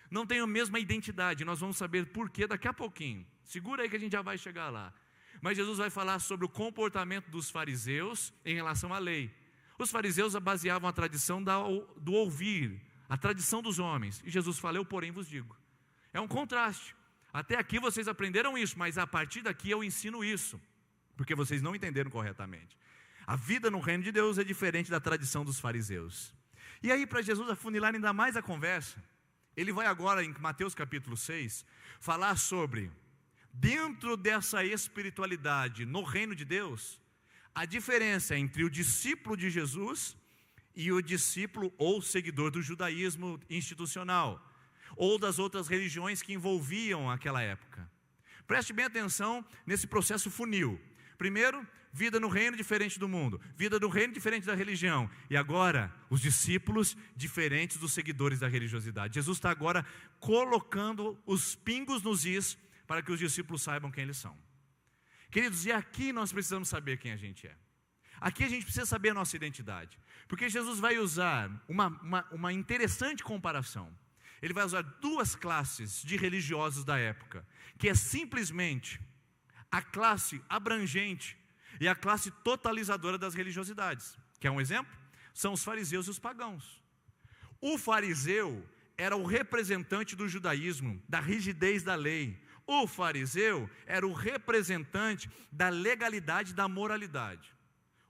não têm a mesma identidade. Nós vamos saber por quê daqui a pouquinho. Segura aí que a gente já vai chegar lá. Mas Jesus vai falar sobre o comportamento dos fariseus em relação à lei. Os fariseus baseavam a tradição do ouvir, a tradição dos homens. E Jesus fala, eu porém vos digo. É um contraste. Até aqui vocês aprenderam isso, mas a partir daqui eu ensino isso, porque vocês não entenderam corretamente. A vida no reino de Deus é diferente da tradição dos fariseus. E aí, para Jesus afunilar ainda mais a conversa, ele vai agora em Mateus capítulo 6, falar sobre, dentro dessa espiritualidade no reino de Deus, a diferença entre o discípulo de Jesus e o discípulo ou seguidor do judaísmo institucional, ou das outras religiões que envolviam aquela época. Preste bem atenção nesse processo funil. Primeiro, vida no reino diferente do mundo, vida do reino diferente da religião, e agora os discípulos diferentes dos seguidores da religiosidade. Jesus está agora colocando os pingos nos is para que os discípulos saibam quem eles são. Queridos, e aqui nós precisamos saber quem a gente é. Aqui a gente precisa saber a nossa identidade, porque Jesus vai usar uma interessante comparação. Ele vai usar duas classes de religiosos da época, que é simplesmente a classe abrangente e a classe totalizadora das religiosidades. Quer um exemplo? São os fariseus e os pagãos. O fariseu era o representante do judaísmo, da rigidez da lei. O fariseu era o representante da legalidade e da moralidade.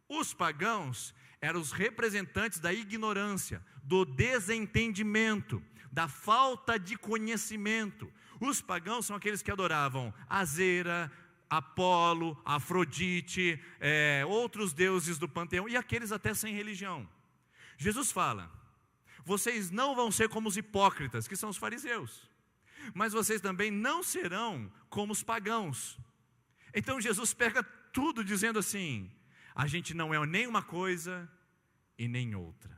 Os pagãos eram os representantes da ignorância, do desentendimento, da falta de conhecimento. Os pagãos são aqueles que adoravam Azera, Apolo, Afrodite, outros deuses do panteão, e aqueles até sem religião. Jesus fala, vocês não vão ser como os hipócritas, que são os fariseus, mas vocês também não serão como os pagãos. Então Jesus pega tudo dizendo assim, a gente não é nem uma coisa e nem outra.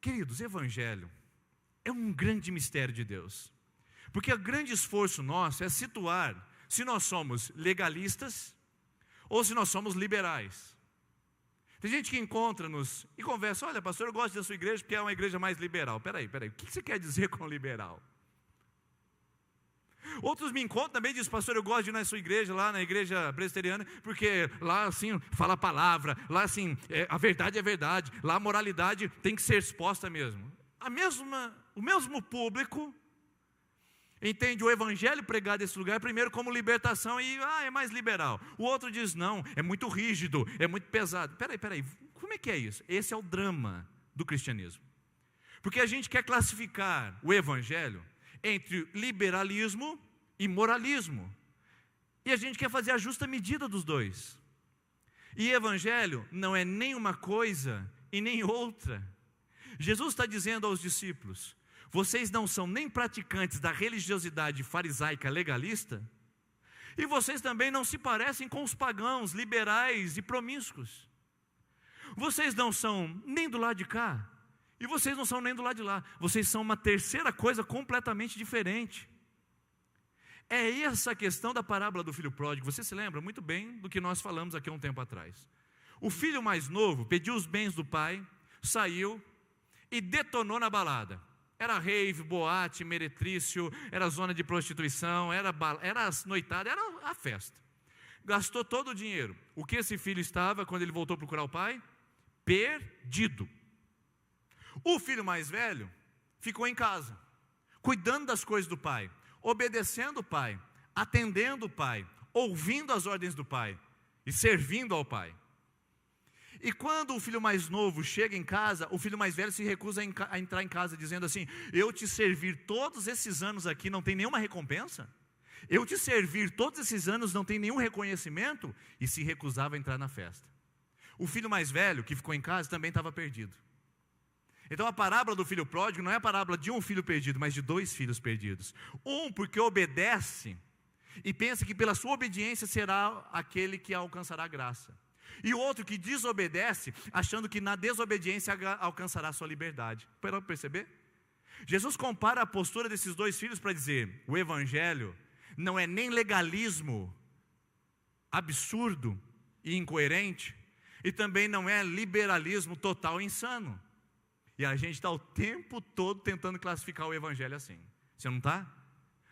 Queridos, evangelho é um grande mistério de Deus, porque o grande esforço nosso é situar se nós somos legalistas ou se nós somos liberais. Tem gente que encontra-nos e conversa, olha pastor, eu gosto da sua igreja porque é uma igreja mais liberal. Peraí, o que você quer dizer com liberal? Outros me encontram também e dizem, pastor, eu gosto de ir na sua igreja, lá na igreja presbiteriana, porque lá assim, fala a palavra, lá assim, a verdade é verdade, lá a moralidade tem que ser exposta mesmo. O mesmo público entende o evangelho pregado nesse lugar primeiro como libertação e é mais liberal. O outro diz não, é muito rígido, é muito pesado. Peraí, como é que é isso? Esse é o drama do cristianismo. Porque a gente quer classificar o evangelho entre liberalismo e moralismo. E a gente quer fazer a justa medida dos dois. E evangelho não é nem uma coisa e nem outra. Jesus está dizendo aos discípulos, vocês não são nem praticantes da religiosidade farisaica legalista, e vocês também não se parecem com os pagãos, liberais e promíscuos. Vocês não são nem do lado de cá, e vocês não são nem do lado de lá. Vocês são uma terceira coisa completamente diferente. É essa a questão da parábola do filho pródigo. Você se lembra muito bem do que nós falamos aqui há um tempo atrás. O filho mais novo pediu os bens do pai, saiu e detonou na balada. Era rave, boate, meretrício, era zona de prostituição, era as noitadas, era a festa. Gastou todo o dinheiro. O que esse filho estava quando ele voltou a procurar o pai? Perdido. O filho mais velho ficou em casa, cuidando das coisas do pai, obedecendo o pai, atendendo o pai, ouvindo as ordens do pai e servindo ao pai. E quando o filho mais novo chega em casa, o filho mais velho se recusa a entrar em casa, dizendo assim, eu te servir todos esses anos aqui, não tem nenhuma recompensa? Eu te servir todos esses anos, não tem nenhum reconhecimento? E se recusava a entrar na festa. O filho mais velho, que ficou em casa, também estava perdido. Então a parábola do filho pródigo não é a parábola de um filho perdido, mas de dois filhos perdidos. Um porque obedece e pensa que pela sua obediência será aquele que alcançará a graça. E o outro que desobedece, achando que na desobediência alcançará a sua liberdade. Para perceber? Jesus compara a postura desses dois filhos para dizer: o evangelho não é nem legalismo absurdo e incoerente, e também não é liberalismo total e insano. E a gente está o tempo todo tentando classificar o evangelho assim. Você não está?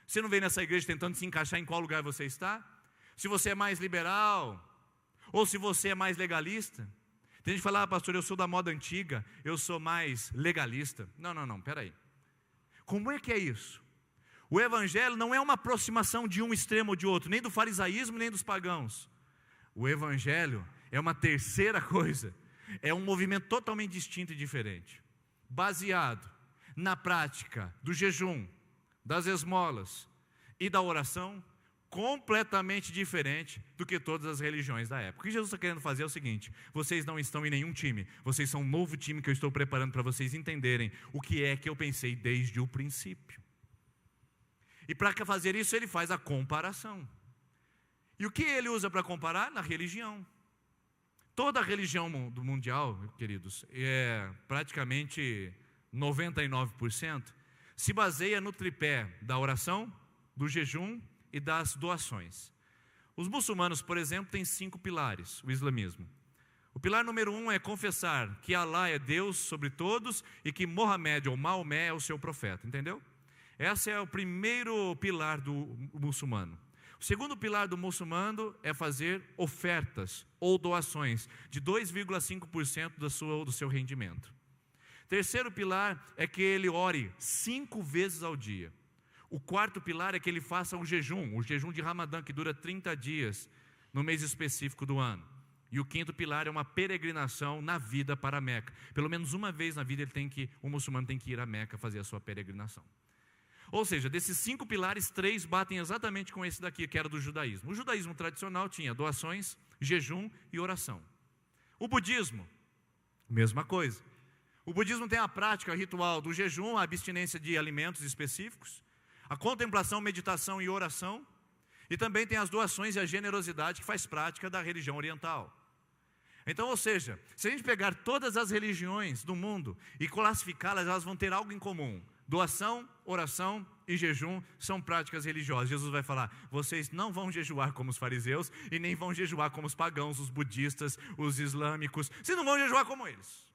Você não vem nessa igreja tentando se encaixar em qual lugar você está? Se você é mais liberal, ou se você é mais legalista. Tem gente que fala: pastor, eu sou da moda antiga, eu sou mais legalista. Não, peraí. Como é que é isso? O evangelho não é uma aproximação de um extremo ou de outro, nem do farisaísmo, nem dos pagãos. O evangelho é uma terceira coisa, é um movimento totalmente distinto e diferente, baseado na prática do jejum, das esmolas e da oração, completamente diferente do que todas as religiões da época. O que Jesus está querendo fazer é o seguinte: vocês não estão em nenhum time, vocês são um novo time que eu estou preparando para vocês entenderem o que é que eu pensei desde o princípio. E para fazer isso ele faz a comparação. E o que ele usa para comparar? Na religião. Toda a religião do mundial, queridos, praticamente 99%, se baseia no tripé da oração, do jejum e das doações. Os muçulmanos, por exemplo, têm 5 pilares, o islamismo. O pilar número 1 é confessar que Alá é Deus sobre todos e que Mohamed ou Maomé é o seu profeta, entendeu? Esse é o primeiro pilar do muçulmano. O segundo pilar do muçulmano é fazer ofertas ou doações de 2,5% do seu rendimento. Terceiro pilar é que ele ore 5 vezes ao dia. O quarto pilar é que ele faça o jejum de Ramadã, que dura 30 dias no mês específico do ano. E o quinto pilar é uma peregrinação na vida para a Meca. Pelo menos uma vez na vida o muçulmano tem que ir a Meca fazer a sua peregrinação. Ou seja, desses 5 pilares, 3 batem exatamente com esse daqui, que era do judaísmo. O judaísmo tradicional tinha doações, jejum e oração. O budismo, mesma coisa. O budismo tem a prática ritual do jejum, a abstinência de alimentos específicos, a contemplação, meditação e oração, e também tem as doações e a generosidade, que faz prática da religião oriental. Então, ou seja, se a gente pegar todas as religiões do mundo e classificá-las, elas vão ter algo em comum. Doação, oração e jejum são práticas religiosas. Jesus vai falar: vocês não vão jejuar como os fariseus e nem vão jejuar como os pagãos, os budistas, os islâmicos. Vocês não vão jejuar como eles.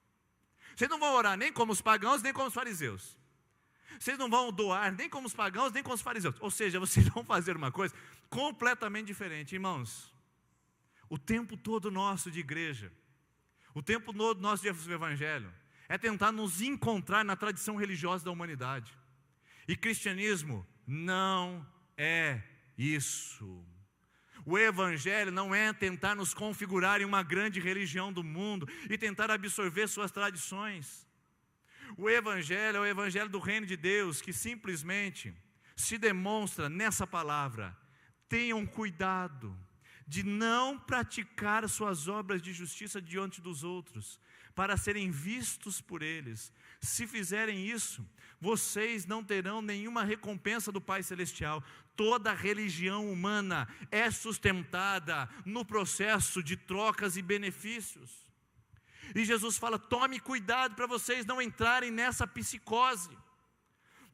Vocês não vão orar nem como os pagãos, nem como os fariseus. Vocês não vão doar nem como os pagãos, nem como os fariseus. Ou seja, vocês vão fazer uma coisa completamente diferente. Irmãos, o tempo todo nosso de igreja, o tempo todo nosso de evangelho, é tentar nos encontrar na tradição religiosa da humanidade. E cristianismo não é isso. O evangelho não é tentar nos configurar em uma grande religião do mundo e tentar absorver suas tradições. O evangelho é o evangelho do reino de Deus, que simplesmente se demonstra nessa palavra: tenham cuidado de não praticar suas obras de justiça diante dos outros, para serem vistos por eles. Se fizerem isso, vocês não terão nenhuma recompensa do Pai Celestial. Toda religião humana é sustentada no processo de trocas e benefícios. E Jesus fala: tome cuidado para vocês não entrarem nessa psicose.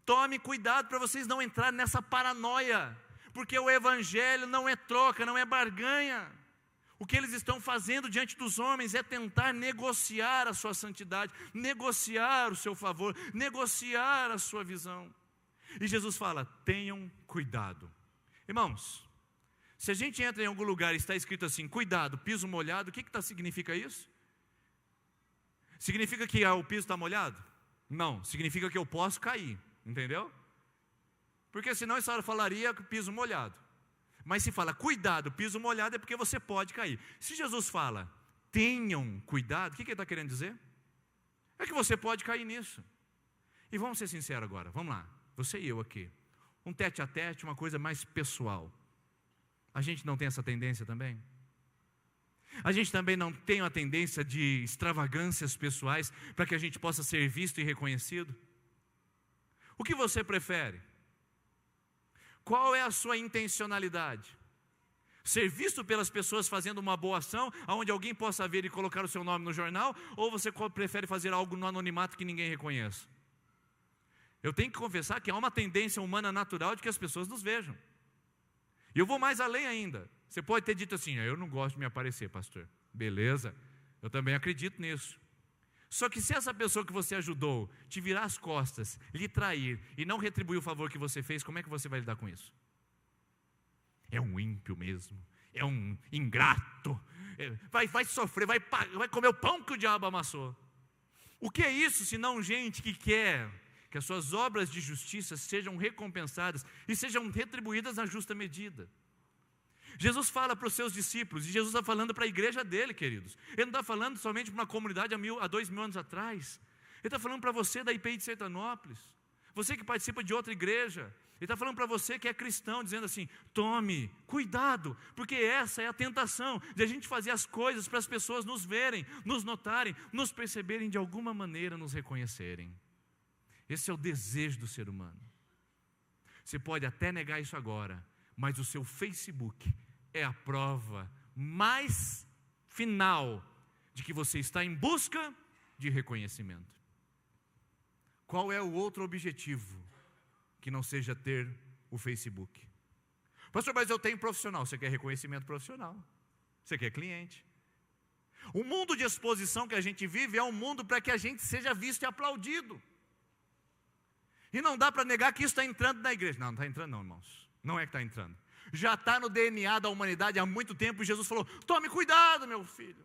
Tome cuidado para vocês não entrarem nessa paranoia. Porque o evangelho não é troca, não é barganha. O que eles estão fazendo diante dos homens é tentar negociar a sua santidade, negociar o seu favor, negociar a sua visão. E Jesus fala: tenham cuidado. Irmãos, se a gente entra em algum lugar e está escrito assim: cuidado, piso molhado, o que significa isso? Significa que o piso está molhado? Não, significa que eu posso cair, entendeu? Porque senão essa hora falaria piso molhado. Mas se fala cuidado, piso molhado, é porque você pode cair. Se Jesus fala tenham cuidado, o que ele está querendo dizer? É que você pode cair nisso. E vamos ser sinceros agora, vamos lá, você e eu aqui. Um tete a tete, uma coisa mais pessoal. A gente não tem essa tendência também? A gente também não tem a tendência de extravagâncias pessoais para que a gente possa ser visto e reconhecido? O que você prefere? Qual é a sua intencionalidade? Ser visto pelas pessoas fazendo uma boa ação, onde alguém possa ver e colocar o seu nome no jornal? Ou você prefere fazer algo no anonimato que ninguém reconheça? Eu tenho que confessar que há uma tendência humana natural de que as pessoas nos vejam. E eu vou mais além ainda. Você pode ter dito assim: eu não gosto de me aparecer, pastor. Beleza, eu também acredito nisso. Só que se essa pessoa que você ajudou te virar as costas, lhe trair e não retribuir o favor que você fez, como é que você vai lidar com isso? É um ímpio mesmo, é um ingrato, vai sofrer, vai comer o pão que o diabo amassou. O que é isso senão gente que quer que as suas obras de justiça sejam recompensadas e sejam retribuídas na justa medida? Jesus fala para os seus discípulos, e Jesus está falando para a igreja dele, queridos. Ele não está falando somente para uma comunidade há 2000 anos atrás. Ele está falando para você da IPI de Sertanópolis, você que participa de outra igreja. Ele está falando para você que é cristão, dizendo assim: tome cuidado, porque essa é a tentação de a gente fazer as coisas para as pessoas nos verem, nos notarem, nos perceberem, de alguma maneira nos reconhecerem. Esse é o desejo do ser humano. Você pode até negar isso agora, mas o seu Facebook é a prova mais final de que você está em busca de reconhecimento. Qual é o outro objetivo que não seja ter o Facebook? Pastor, mas eu tenho profissional. Você quer reconhecimento profissional? Você quer cliente? O mundo de exposição que a gente vive é um mundo para que a gente seja visto e aplaudido. E não dá para negar que isso está entrando na igreja. Não está entrando não, irmãos. Não é que está entrando. Já está no DNA da humanidade há muito tempo. E Jesus falou: tome cuidado, meu filho.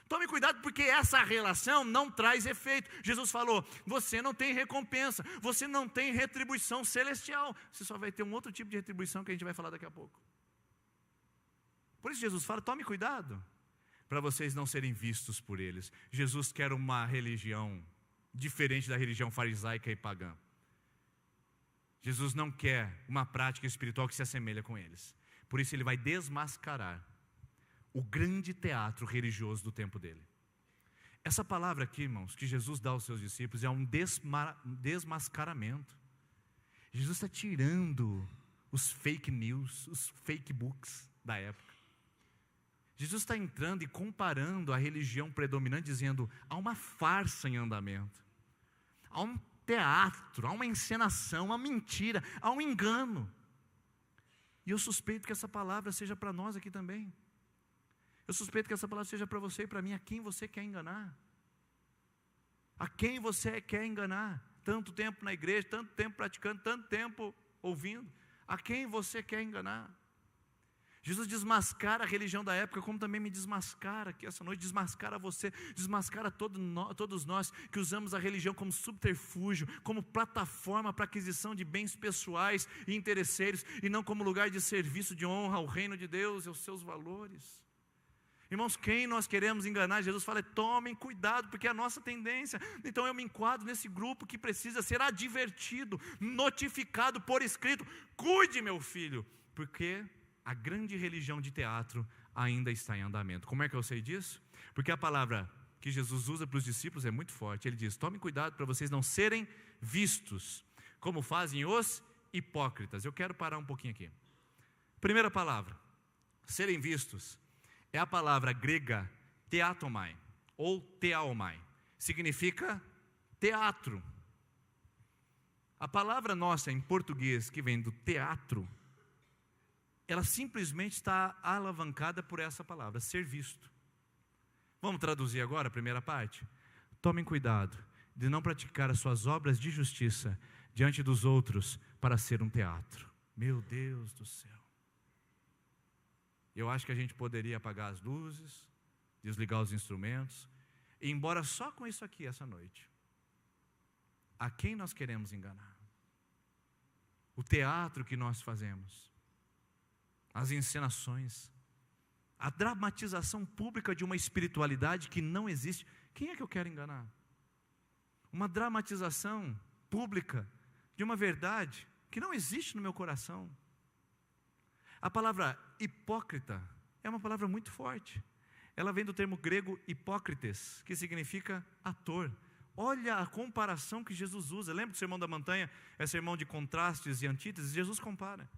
Tome cuidado, porque essa relação não traz efeito. Jesus falou: você não tem recompensa, você não tem retribuição celestial. Você só vai ter um outro tipo de retribuição que a gente vai falar daqui a pouco. Por isso Jesus fala: tome cuidado, para vocês não serem vistos por eles. Jesus quer uma religião diferente da religião farisaica e pagã. Jesus não quer uma prática espiritual que se assemelha com eles. Por isso ele vai desmascarar o grande teatro religioso do tempo dele. Essa palavra aqui, irmãos, que Jesus dá aos seus discípulos, é um desmascaramento. Jesus está tirando os fake news, os fake books da época. Jesus está entrando e comparando a religião predominante, dizendo: há uma farsa em andamento, há um teatro, há uma encenação, uma mentira, há um engano. E eu suspeito que essa palavra seja para nós aqui também. Eu suspeito que essa palavra seja para você e para mim. A quem você quer enganar? A quem você quer enganar? Tanto tempo na igreja, tanto tempo praticando, tanto tempo ouvindo. A quem você quer enganar? Jesus desmascara a religião da época, como também me desmascara aqui essa noite, desmascara você, desmascara todos nós que usamos a religião como subterfúgio, como plataforma para aquisição de bens pessoais e interesseiros, e não como lugar de serviço, de honra ao reino de Deus e aos seus valores. Irmãos, quem nós queremos enganar? Jesus fala: tomem cuidado, porque é a nossa tendência. Então eu me enquadro nesse grupo que precisa ser advertido, notificado por escrito: cuide, meu filho, porque a grande religião de teatro ainda está em andamento. Como é que eu sei disso? Porque a palavra que Jesus usa para os discípulos é muito forte. Ele diz: tomem cuidado para vocês não serem vistos, como fazem os hipócritas. Eu quero parar um pouquinho aqui. Primeira palavra, serem vistos, é a palavra grega theatomai, ou theaomai. Significa teatro. A palavra nossa em português, que vem do teatro, ela simplesmente está alavancada por essa palavra, ser visto. Vamos traduzir agora a primeira parte? Tomem cuidado de não praticar as suas obras de justiça diante dos outros para ser um teatro. Meu Deus do céu. Eu acho que a gente poderia apagar as luzes, desligar os instrumentos, e ir embora só com isso aqui essa noite. A quem nós queremos enganar? O teatro que nós fazemos, as encenações, a dramatização pública de uma espiritualidade que não existe. Quem é que eu quero enganar? Uma dramatização pública de uma verdade que não existe no meu coração. A palavra hipócrita é uma palavra muito forte. Ela vem do termo grego hipócrites, que significa ator. Olha a comparação que Jesus usa. Lembra do Sermão da Montanha? É sermão de contrastes e antíteses. Jesus compara.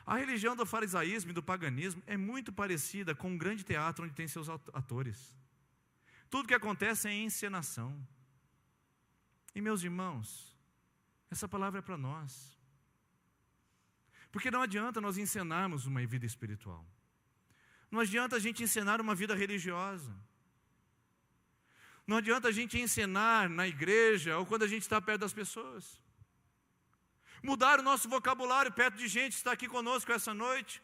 A religião do farisaísmo e do paganismo é muito parecida com um grande teatro onde tem seus atores. Tudo que acontece é encenação. E meus irmãos, Essa palavra é para nós. Porque não adianta nós ensinarmos uma vida espiritual. Não adianta a gente ensinar uma vida religiosa. Não adianta a gente ensinar na igreja ou quando a gente está perto das pessoas. Mudar o nosso vocabulário perto de gente que está aqui conosco essa noite.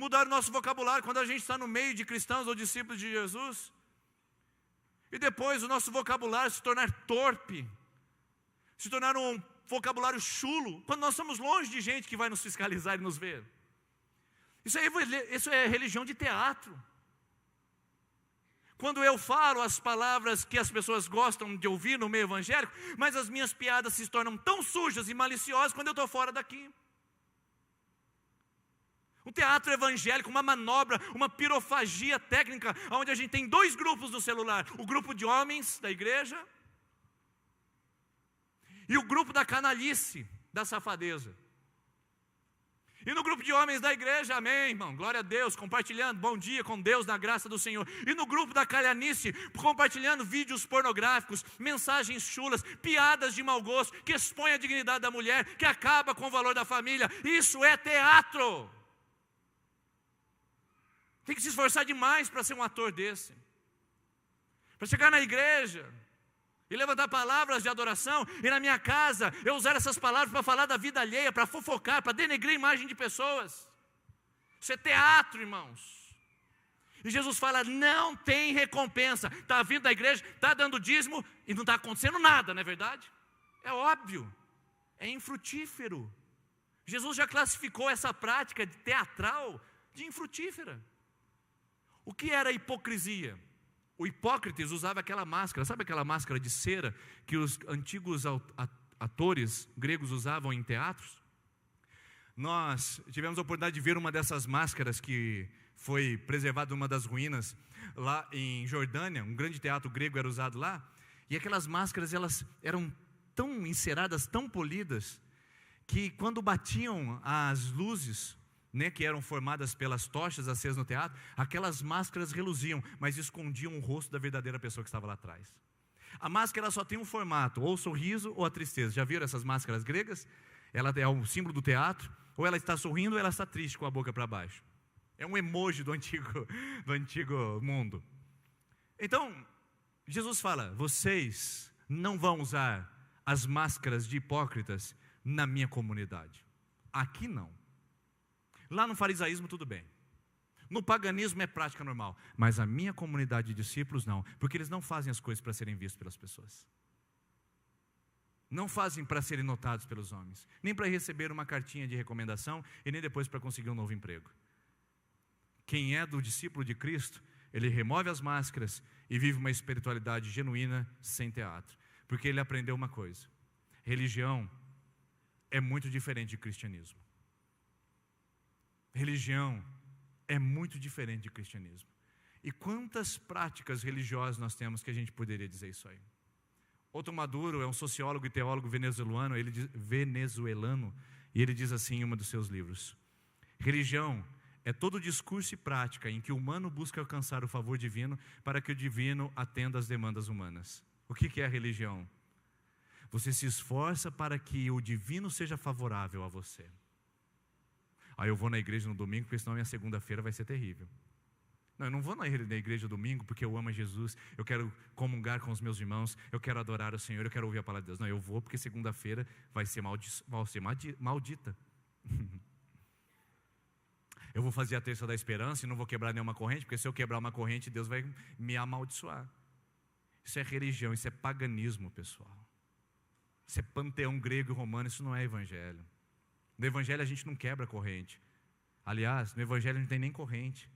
Mudar o nosso vocabulário quando a gente está no meio de cristãos ou discípulos de Jesus. E depois o nosso vocabulário se tornar torpe. Se tornar um vocabulário chulo. Quando nós estamos longe de gente que vai nos fiscalizar e nos ver. Isso é religião de teatro. Quando eu falo as palavras que as pessoas gostam de ouvir no meio evangélico, mas as minhas piadas se tornam tão sujas e maliciosas quando eu estou fora daqui. Um teatro evangélico, uma manobra, uma pirofagia técnica, onde a gente tem 2 grupos no celular. O grupo de homens da igreja e o grupo da canalice, da safadeza. E no grupo de homens da igreja, amém, irmão, glória a Deus, compartilhando, bom dia com Deus na graça do Senhor. E no grupo da calhanice, compartilhando vídeos pornográficos, mensagens chulas, piadas de mau gosto, que expõem a dignidade da mulher, que acaba com o valor da família. Isso é teatro. Tem que se esforçar demais para ser um ator desse. Para chegar na igreja e levantar palavras de adoração, e na minha casa eu usar essas palavras para falar da vida alheia, para fofocar, para denegrir a imagem de pessoas. Isso é teatro, irmãos. E Jesus fala, não tem recompensa. Está vindo da igreja, está dando dízimo e não está acontecendo nada, não é verdade? É óbvio, é infrutífero. Jesus já classificou essa prática de teatral de infrutífera. O que era hipocrisia? O Hipócrates usava aquela máscara, sabe aquela máscara de cera que os antigos atores gregos usavam em teatros? Nós tivemos a oportunidade de ver uma dessas máscaras que foi preservada numa das ruínas lá em Jordânia, um grande teatro grego era usado lá, e aquelas máscaras elas eram tão enceradas, tão polidas, que quando batiam as luzes, que eram formadas pelas tochas acesas no teatro, aquelas máscaras reluziam, mas escondiam o rosto da verdadeira pessoa que estava lá atrás. A máscara só tem um formato, ou o sorriso ou a tristeza. Já viram essas máscaras gregas? Ela é um símbolo do teatro, ou ela está sorrindo ou ela está triste com a boca para baixo. É um emoji do antigo mundo. Então, Jesus fala, vocês não vão usar as máscaras de hipócritas na minha comunidade. Aqui não. Lá no farisaísmo tudo bem. No paganismo é prática normal. Mas a minha comunidade de discípulos não. Porque eles não fazem as coisas para serem vistos pelas pessoas. Não fazem para serem notados pelos homens. Nem para receber uma cartinha de recomendação. E nem depois para conseguir um novo emprego. Quem é do discípulo de Cristo, ele remove as máscaras e vive uma espiritualidade genuína sem teatro. Porque ele aprendeu uma coisa. Religião é muito diferente de cristianismo. Religião é muito diferente de cristianismo. E quantas práticas religiosas nós temos que a gente poderia dizer isso aí? Otto Maduro é um sociólogo e teólogo venezuelano, e ele diz assim em um dos seus livros: religião é todo discurso e prática em que o humano busca alcançar o favor divino para que o divino atenda às demandas humanas. O que é a religião? Você se esforça para que o divino seja favorável a você. Aí eu vou na igreja no domingo, porque senão minha segunda-feira vai ser terrível. Não, eu não vou na igreja domingo porque eu amo Jesus, eu quero comungar com os meus irmãos, eu quero adorar o Senhor, eu quero ouvir a palavra de Deus. Não, eu vou porque segunda-feira vai ser maldita. Eu vou fazer a terça da esperança e não vou quebrar nenhuma corrente, porque se eu quebrar uma corrente, Deus vai me amaldiçoar. Isso é religião, isso é paganismo, pessoal. Isso é panteão grego e romano, isso não é evangelho. No evangelho a gente não quebra corrente. Aliás, no evangelho não tem nem corrente.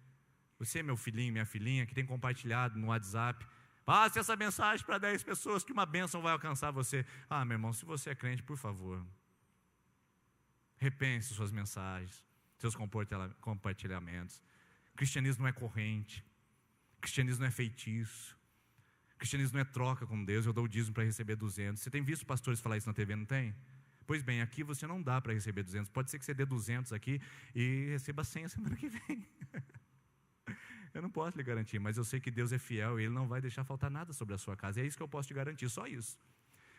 Você, meu filhinho, minha filhinha, que tem compartilhado no WhatsApp, passe essa mensagem para 10 pessoas que uma bênção vai alcançar você. Ah, meu irmão, se você é crente, por favor, repense suas mensagens, seus compartilhamentos. Cristianismo não é corrente. Cristianismo não é feitiço. Cristianismo não é troca com Deus. Eu dou o dízimo para receber 200. Você tem visto pastores falar isso na TV, não tem? Pois bem, aqui você não dá para receber 200. Pode ser que você dê 200 aqui e receba 100 a semana que vem. Eu não posso lhe garantir, mas eu sei que Deus é fiel e Ele não vai deixar faltar nada sobre a sua casa. É isso que eu posso te garantir, só isso.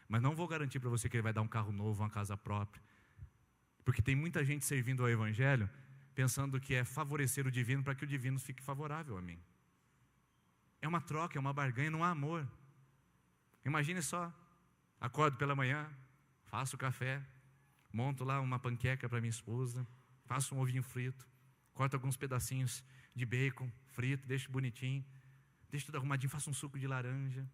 Mas não vou garantir para você que ele vai dar um carro novo, uma casa própria. Porque tem muita gente servindo ao Evangelho, pensando que é favorecer o divino para que o divino fique favorável a mim. É uma troca, é uma barganha, não há amor. Imagine só, acordo pela manhã, faço café, monto lá uma panqueca para minha esposa, faço um ovinho frito, corto alguns pedacinhos de bacon frito, deixo bonitinho, deixo tudo arrumadinho, faço um suco de laranja.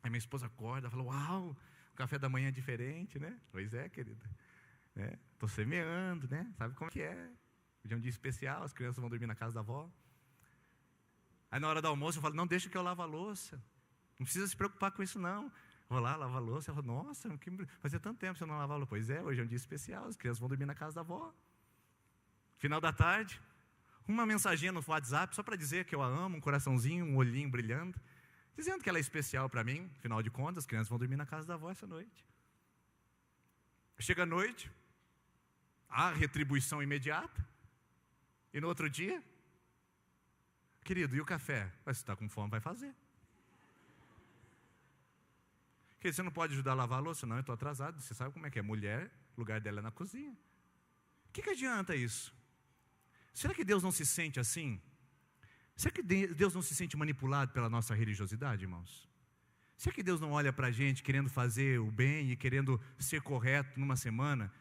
Aí minha esposa acorda, fala, uau, o café da manhã é diferente, né? Pois é, querida. Estou semeando, né? Sabe como que é? Hoje é um dia especial, as crianças vão dormir na casa da avó. Aí na hora do almoço eu falo, não, deixa que eu lavo a louça. Não precisa se preocupar com isso não. Vou lá, lavo a louça. Eu falo, nossa, fazia tanto tempo que você não lavava a louça. Pois é, hoje é um dia especial, as crianças vão dormir na casa da avó. Final da tarde, uma mensaginha no WhatsApp, só para dizer que eu a amo, um coraçãozinho, um olhinho brilhando, dizendo que ela é especial para mim. Afinal de contas, as crianças vão dormir na casa da avó essa noite. Chega a noite, há retribuição imediata, e no outro dia, querido, e o café? Mas se está com fome, vai fazer. Querido, você não pode ajudar a lavar a louça? Não, eu estou atrasado, você sabe como é que é, mulher, o lugar dela é na cozinha. O que adianta isso? Será que Deus não se sente assim? Será que Deus não se sente manipulado pela nossa religiosidade, irmãos? Será que Deus não olha para a gente querendo fazer o bem e querendo ser correto numa semana,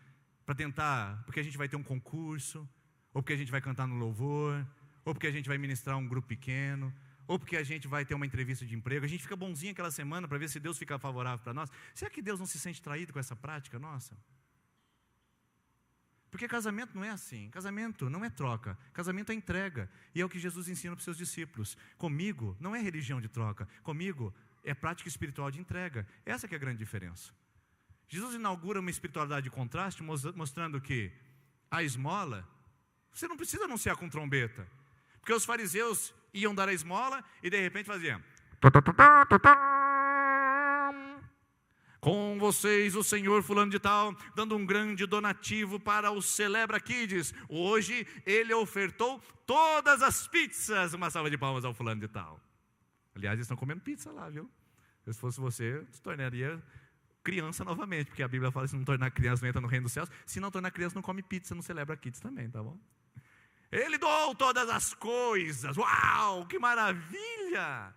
para tentar, porque a gente vai ter um concurso, ou porque a gente vai cantar no louvor, ou porque a gente vai ministrar um grupo pequeno, ou porque a gente vai ter uma entrevista de emprego, a gente fica bonzinho aquela semana para ver se Deus fica favorável para nós? Será que Deus não se sente traído com essa prática nossa? Porque casamento não é assim, casamento não é troca, casamento é entrega, e é o que Jesus ensina para os seus discípulos. Comigo não é religião de troca, comigo é prática espiritual de entrega. Essa que é a grande diferença. Jesus inaugura uma espiritualidade de contraste, mostrando que a esmola, você não precisa anunciar com trombeta, porque os fariseus iam dar a esmola e de repente faziam, com vocês o senhor fulano de tal, dando um grande donativo para o Celebra Kids. Hoje ele ofertou todas as pizzas. Uma salva de palmas ao fulano de tal. Aliás, eles estão comendo pizza lá, viu? Se fosse você, se tornaria criança novamente, porque a Bíblia fala que se não tornar criança não entra no reino dos céus. Se não tornar criança não come pizza, não Celebra Kids também, tá bom? Ele doou todas as coisas. Uau, que maravilha!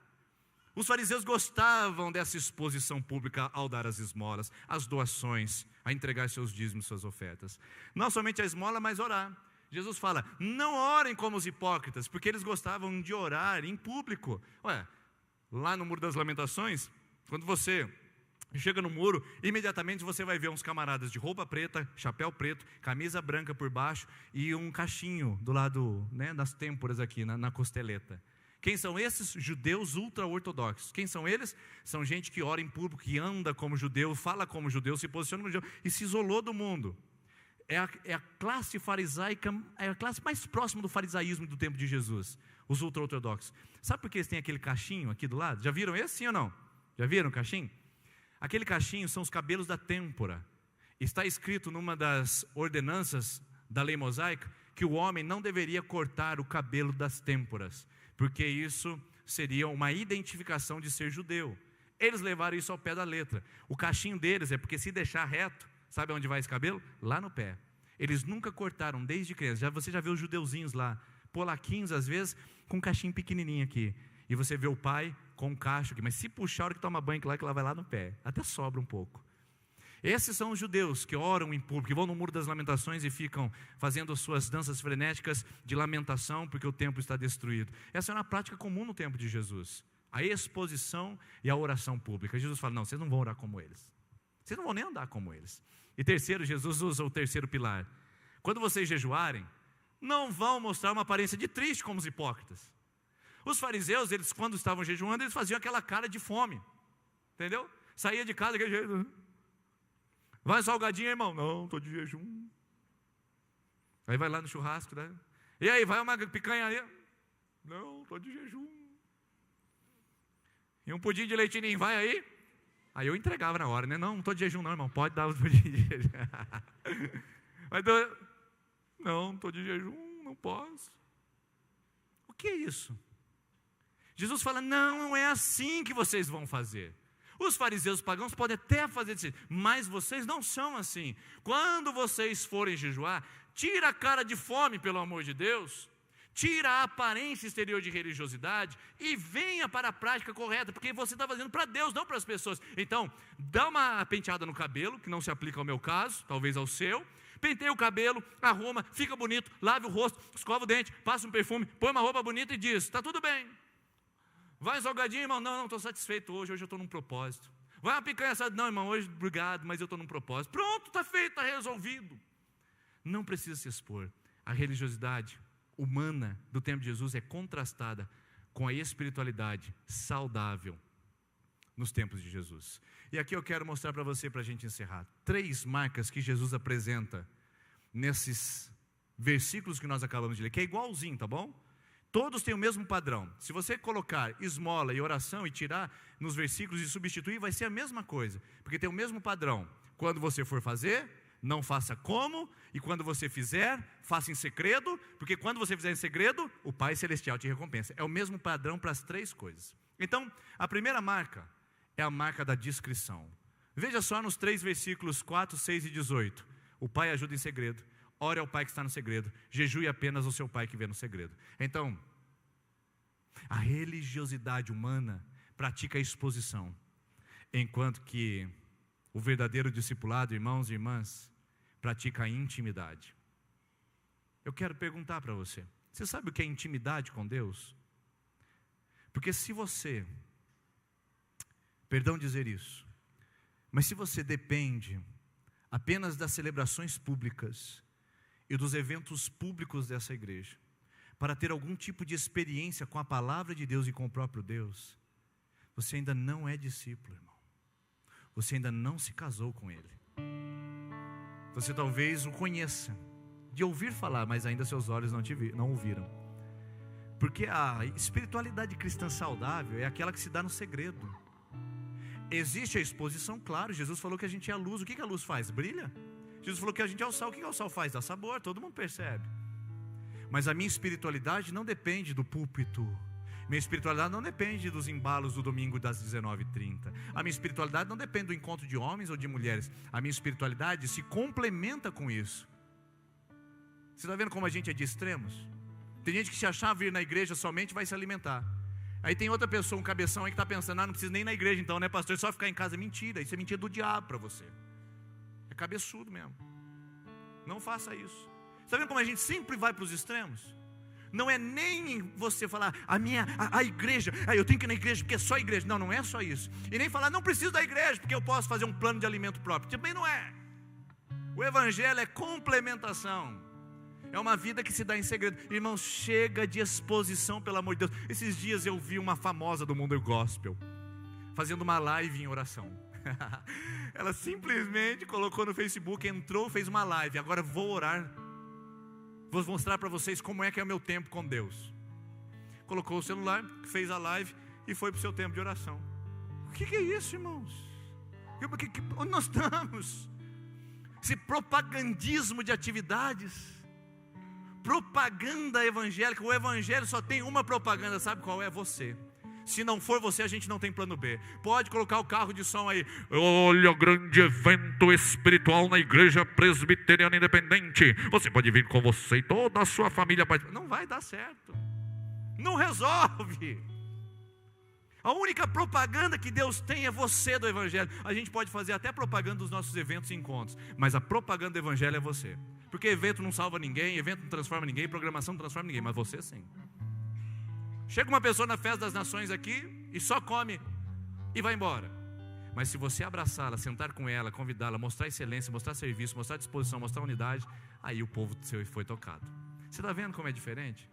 Os fariseus gostavam dessa exposição pública ao dar as esmolas, as doações, a entregar seus dízimos, suas ofertas. Não somente a esmola, mas orar. Jesus fala, não orem como os hipócritas, porque eles gostavam de orar em público. Lá no Muro das Lamentações, quando você chega no muro, imediatamente você vai ver uns camaradas de roupa preta, chapéu preto, camisa branca por baixo e um cachinho do lado, né, das têmporas aqui, na costeleta. Quem são esses? Judeus ultra-ortodoxos. Quem são eles? São gente que ora em público, que anda como judeu, fala como judeu, se posiciona como judeu e se isolou do mundo. É a classe farisaica, é a classe mais próxima do farisaísmo do tempo de Jesus, os ultra-ortodoxos. Sabe por que eles têm aquele cachinho aqui do lado? Já viram esse, sim ou não? Já viram o cachinho? Aquele cachinho são os cabelos da têmpora. Está escrito numa das ordenanças da lei mosaica que o homem não deveria cortar o cabelo das têmporas, porque isso seria uma identificação de ser judeu. Eles levaram isso ao pé da letra. O cachinho deles é porque se deixar reto, sabe onde vai esse cabelo? Lá no pé. Eles nunca cortaram desde criança. Você já viu os judeuzinhos lá, polaquinhos às vezes, com um cachinho pequenininho aqui. E você vê o pai com um cacho aqui, mas se puxar a hora que toma banho, que ela vai lá no pé. Até sobra um pouco. Esses são os judeus que oram em público, que vão no Muro das Lamentações e ficam fazendo suas danças frenéticas de lamentação, porque o templo está destruído. Essa é uma prática comum no tempo de Jesus. A exposição e a oração pública. Jesus fala, não, vocês não vão orar como eles. Vocês não vão nem andar como eles. E terceiro, Jesus usa o terceiro pilar. Quando vocês jejuarem, não vão mostrar uma aparência de triste como os hipócritas. Os fariseus, eles quando estavam jejuando, eles faziam aquela cara de fome. Entendeu? Saía de casa daquele jeito. Vai salgadinho, irmão? Não, estou de jejum. Aí vai lá no churrasco, né? E aí, vai uma picanha aí? Não, estou de jejum. E um pudim de leitinho, vai aí? Aí eu entregava na hora, né? Não estou de jejum não, irmão, pode dar o pudim de jejum. Não, estou de jejum, não posso. O que é isso? Jesus fala, não é assim que vocês vão fazer. Os fariseus pagãos podem até fazer isso, mas vocês não são assim. Quando vocês forem jejuar, tira a cara de fome, pelo amor de Deus. Tira a aparência exterior de religiosidade e venha para a prática correta, porque você está fazendo para Deus, não para as pessoas. Então, dá uma penteada no cabelo, que não se aplica ao meu caso, talvez ao seu. Penteia o cabelo, arruma, fica bonito, lave o rosto, escova o dente, passa um perfume, põe uma roupa bonita e diz: está tudo bem. Vai salgadinho, irmão? Não, estou satisfeito hoje eu estou num propósito. Vai uma picanha assada? Não, irmão, hoje obrigado, mas eu estou num propósito. Pronto, está feito, está resolvido. Não precisa se expor. A religiosidade humana do tempo de Jesus é contrastada com a espiritualidade saudável nos tempos de Jesus. E aqui eu quero mostrar para você, para a gente encerrar, 3 marcas que Jesus apresenta nesses versículos que nós acabamos de ler, que é igualzinho, tá bom? Todos têm o mesmo padrão. Se você colocar esmola e oração e tirar nos versículos e substituir, vai ser a mesma coisa, porque tem o mesmo padrão. Quando você for fazer, não faça como, e quando você fizer, faça em segredo, porque quando você fizer em segredo, o Pai Celestial te recompensa. É o mesmo padrão para as 3 coisas. Então, a primeira marca é a marca da discrição. Veja só nos 3 versículos 4, 6 e 18. O Pai ajuda em segredo, ore ao Pai que está no segredo, jejue apenas ao seu Pai que vê no segredo. Então, a religiosidade humana pratica a exposição, enquanto que o verdadeiro discipulado, irmãos e irmãs, pratica a intimidade. Eu quero perguntar para você, você sabe o que é intimidade com Deus? Porque se você, perdão dizer isso, mas se você depende apenas das celebrações públicas e dos eventos públicos dessa igreja, para ter algum tipo de experiência com a palavra de Deus e com o próprio Deus, você ainda não é discípulo, irmão. Você ainda não se casou com Ele. Você talvez o conheça, de ouvir falar, mas ainda seus olhos não o viram. Porque a espiritualidade cristã saudável é aquela que se dá no segredo. Existe a exposição, claro. Jesus falou que a gente é a luz. O que a luz faz? Brilha. Jesus falou que a gente é o sal. O que o sal faz? Dá sabor, todo mundo percebe. Mas a minha espiritualidade não depende do púlpito. Minha espiritualidade não depende dos embalos do domingo das 19h30. A minha espiritualidade não depende do encontro de homens ou de mulheres. A minha espiritualidade se complementa com isso. Você está vendo como a gente é de extremos? Tem gente que se achar vir na igreja somente vai se alimentar. Aí tem outra pessoa, um cabeção aí que está pensando: não precisa nem ir na igreja então, né, pastor? É só ficar em casa. Mentira, isso é mentira do diabo para você. É cabeçudo mesmo. Não faça isso. Você está vendo como a gente sempre vai para os extremos? Não é nem você falar: a igreja, eu tenho que ir na igreja porque é só igreja. Não é só isso. E nem falar: não preciso da igreja porque eu posso fazer um plano de alimento próprio. Também não é. O evangelho é complementação. É uma vida que se dá em segredo. Irmãos, chega de exposição, pelo amor de Deus. Esses dias eu vi uma famosa do mundo gospel fazendo uma live em oração. Ela simplesmente colocou no Facebook, entrou, fez uma live. Agora vou orar. Vou mostrar para vocês como é que é o meu tempo com Deus. Colocou o celular, fez a live e foi para o seu tempo de oração. O que é isso, irmãos? Onde nós estamos? Esse propagandismo de atividades. Propaganda evangélica. O evangelho só tem uma propaganda, sabe qual é? Você. Se não for você, a gente não tem plano B. Pode colocar o carro de som aí: olha, grande evento espiritual na igreja presbiteriana independente. Você pode vir com você e toda a sua família. Não vai dar certo. Não resolve. A única propaganda que Deus tem é você do evangelho. A gente pode fazer até propaganda dos nossos eventos e encontros, mas a propaganda do evangelho é você. Porque evento não salva ninguém, evento não transforma ninguém, programação não transforma ninguém, mas você sim. Chega uma pessoa na festa das nações aqui e só come e vai embora. Mas se você abraçá-la, sentar com ela, convidá-la, mostrar excelência, mostrar serviço, mostrar disposição, mostrar unidade, aí o povo seu foi tocado. Você está vendo como é diferente?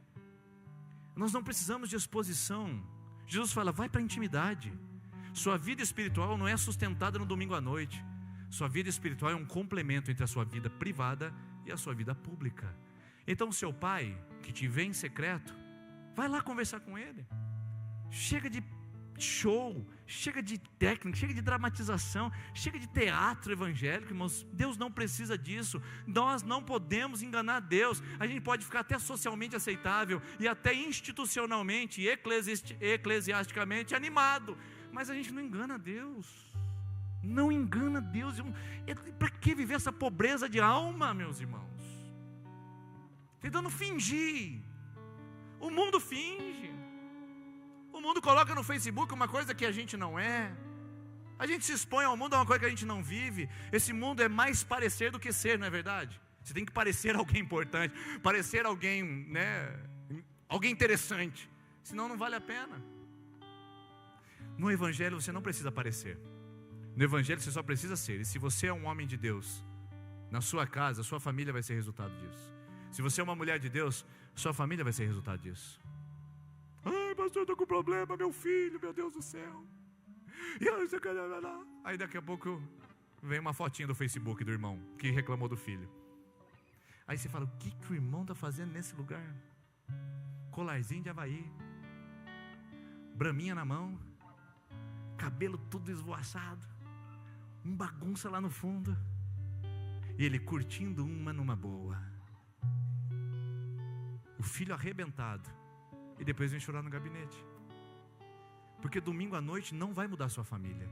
Nós não precisamos de exposição. Jesus fala: vai para a intimidade. Sua vida espiritual não é sustentada no domingo à noite. Sua vida espiritual é um complemento entre a sua vida privada e a sua vida pública. Então seu pai, que te vê em secreto, vai lá conversar com ele. Chega de show, chega de técnica, chega de dramatização, chega de teatro evangélico, irmãos. Deus não precisa disso. Nós não podemos enganar Deus. A gente pode ficar até socialmente aceitável e até institucionalmente e eclesiasticamente animado, Mas a gente não engana Deus. Não engana Deus. Para que viver essa pobreza de alma, meus irmãos? Tentando fingir. O mundo finge. O mundo coloca no Facebook uma coisa que a gente não é. A gente se expõe ao mundo a uma coisa que a gente não vive. Esse mundo é mais parecer do que ser, não é verdade? Você tem que parecer alguém importante, parecer alguém, né, alguém interessante. Senão não vale a pena. No Evangelho você não precisa parecer. No Evangelho você só precisa ser. E se você é um homem de Deus, na sua casa, a sua família vai ser resultado disso. Se você é uma mulher de Deus, sua família vai ser resultado disso. Ai, pastor, eu estou com problema, meu filho, meu Deus do céu. Aí daqui a pouco vem uma fotinha do Facebook do irmão que reclamou do filho. Aí você fala, o que o irmão está fazendo nesse lugar? Colarzinho de Havaí, braminha na mão, cabelo tudo esvoaçado, bagunça lá no fundo, e ele curtindo uma numa boa. O filho arrebentado, e depois vem chorar no gabinete. Porque domingo à noite não vai mudar a sua família.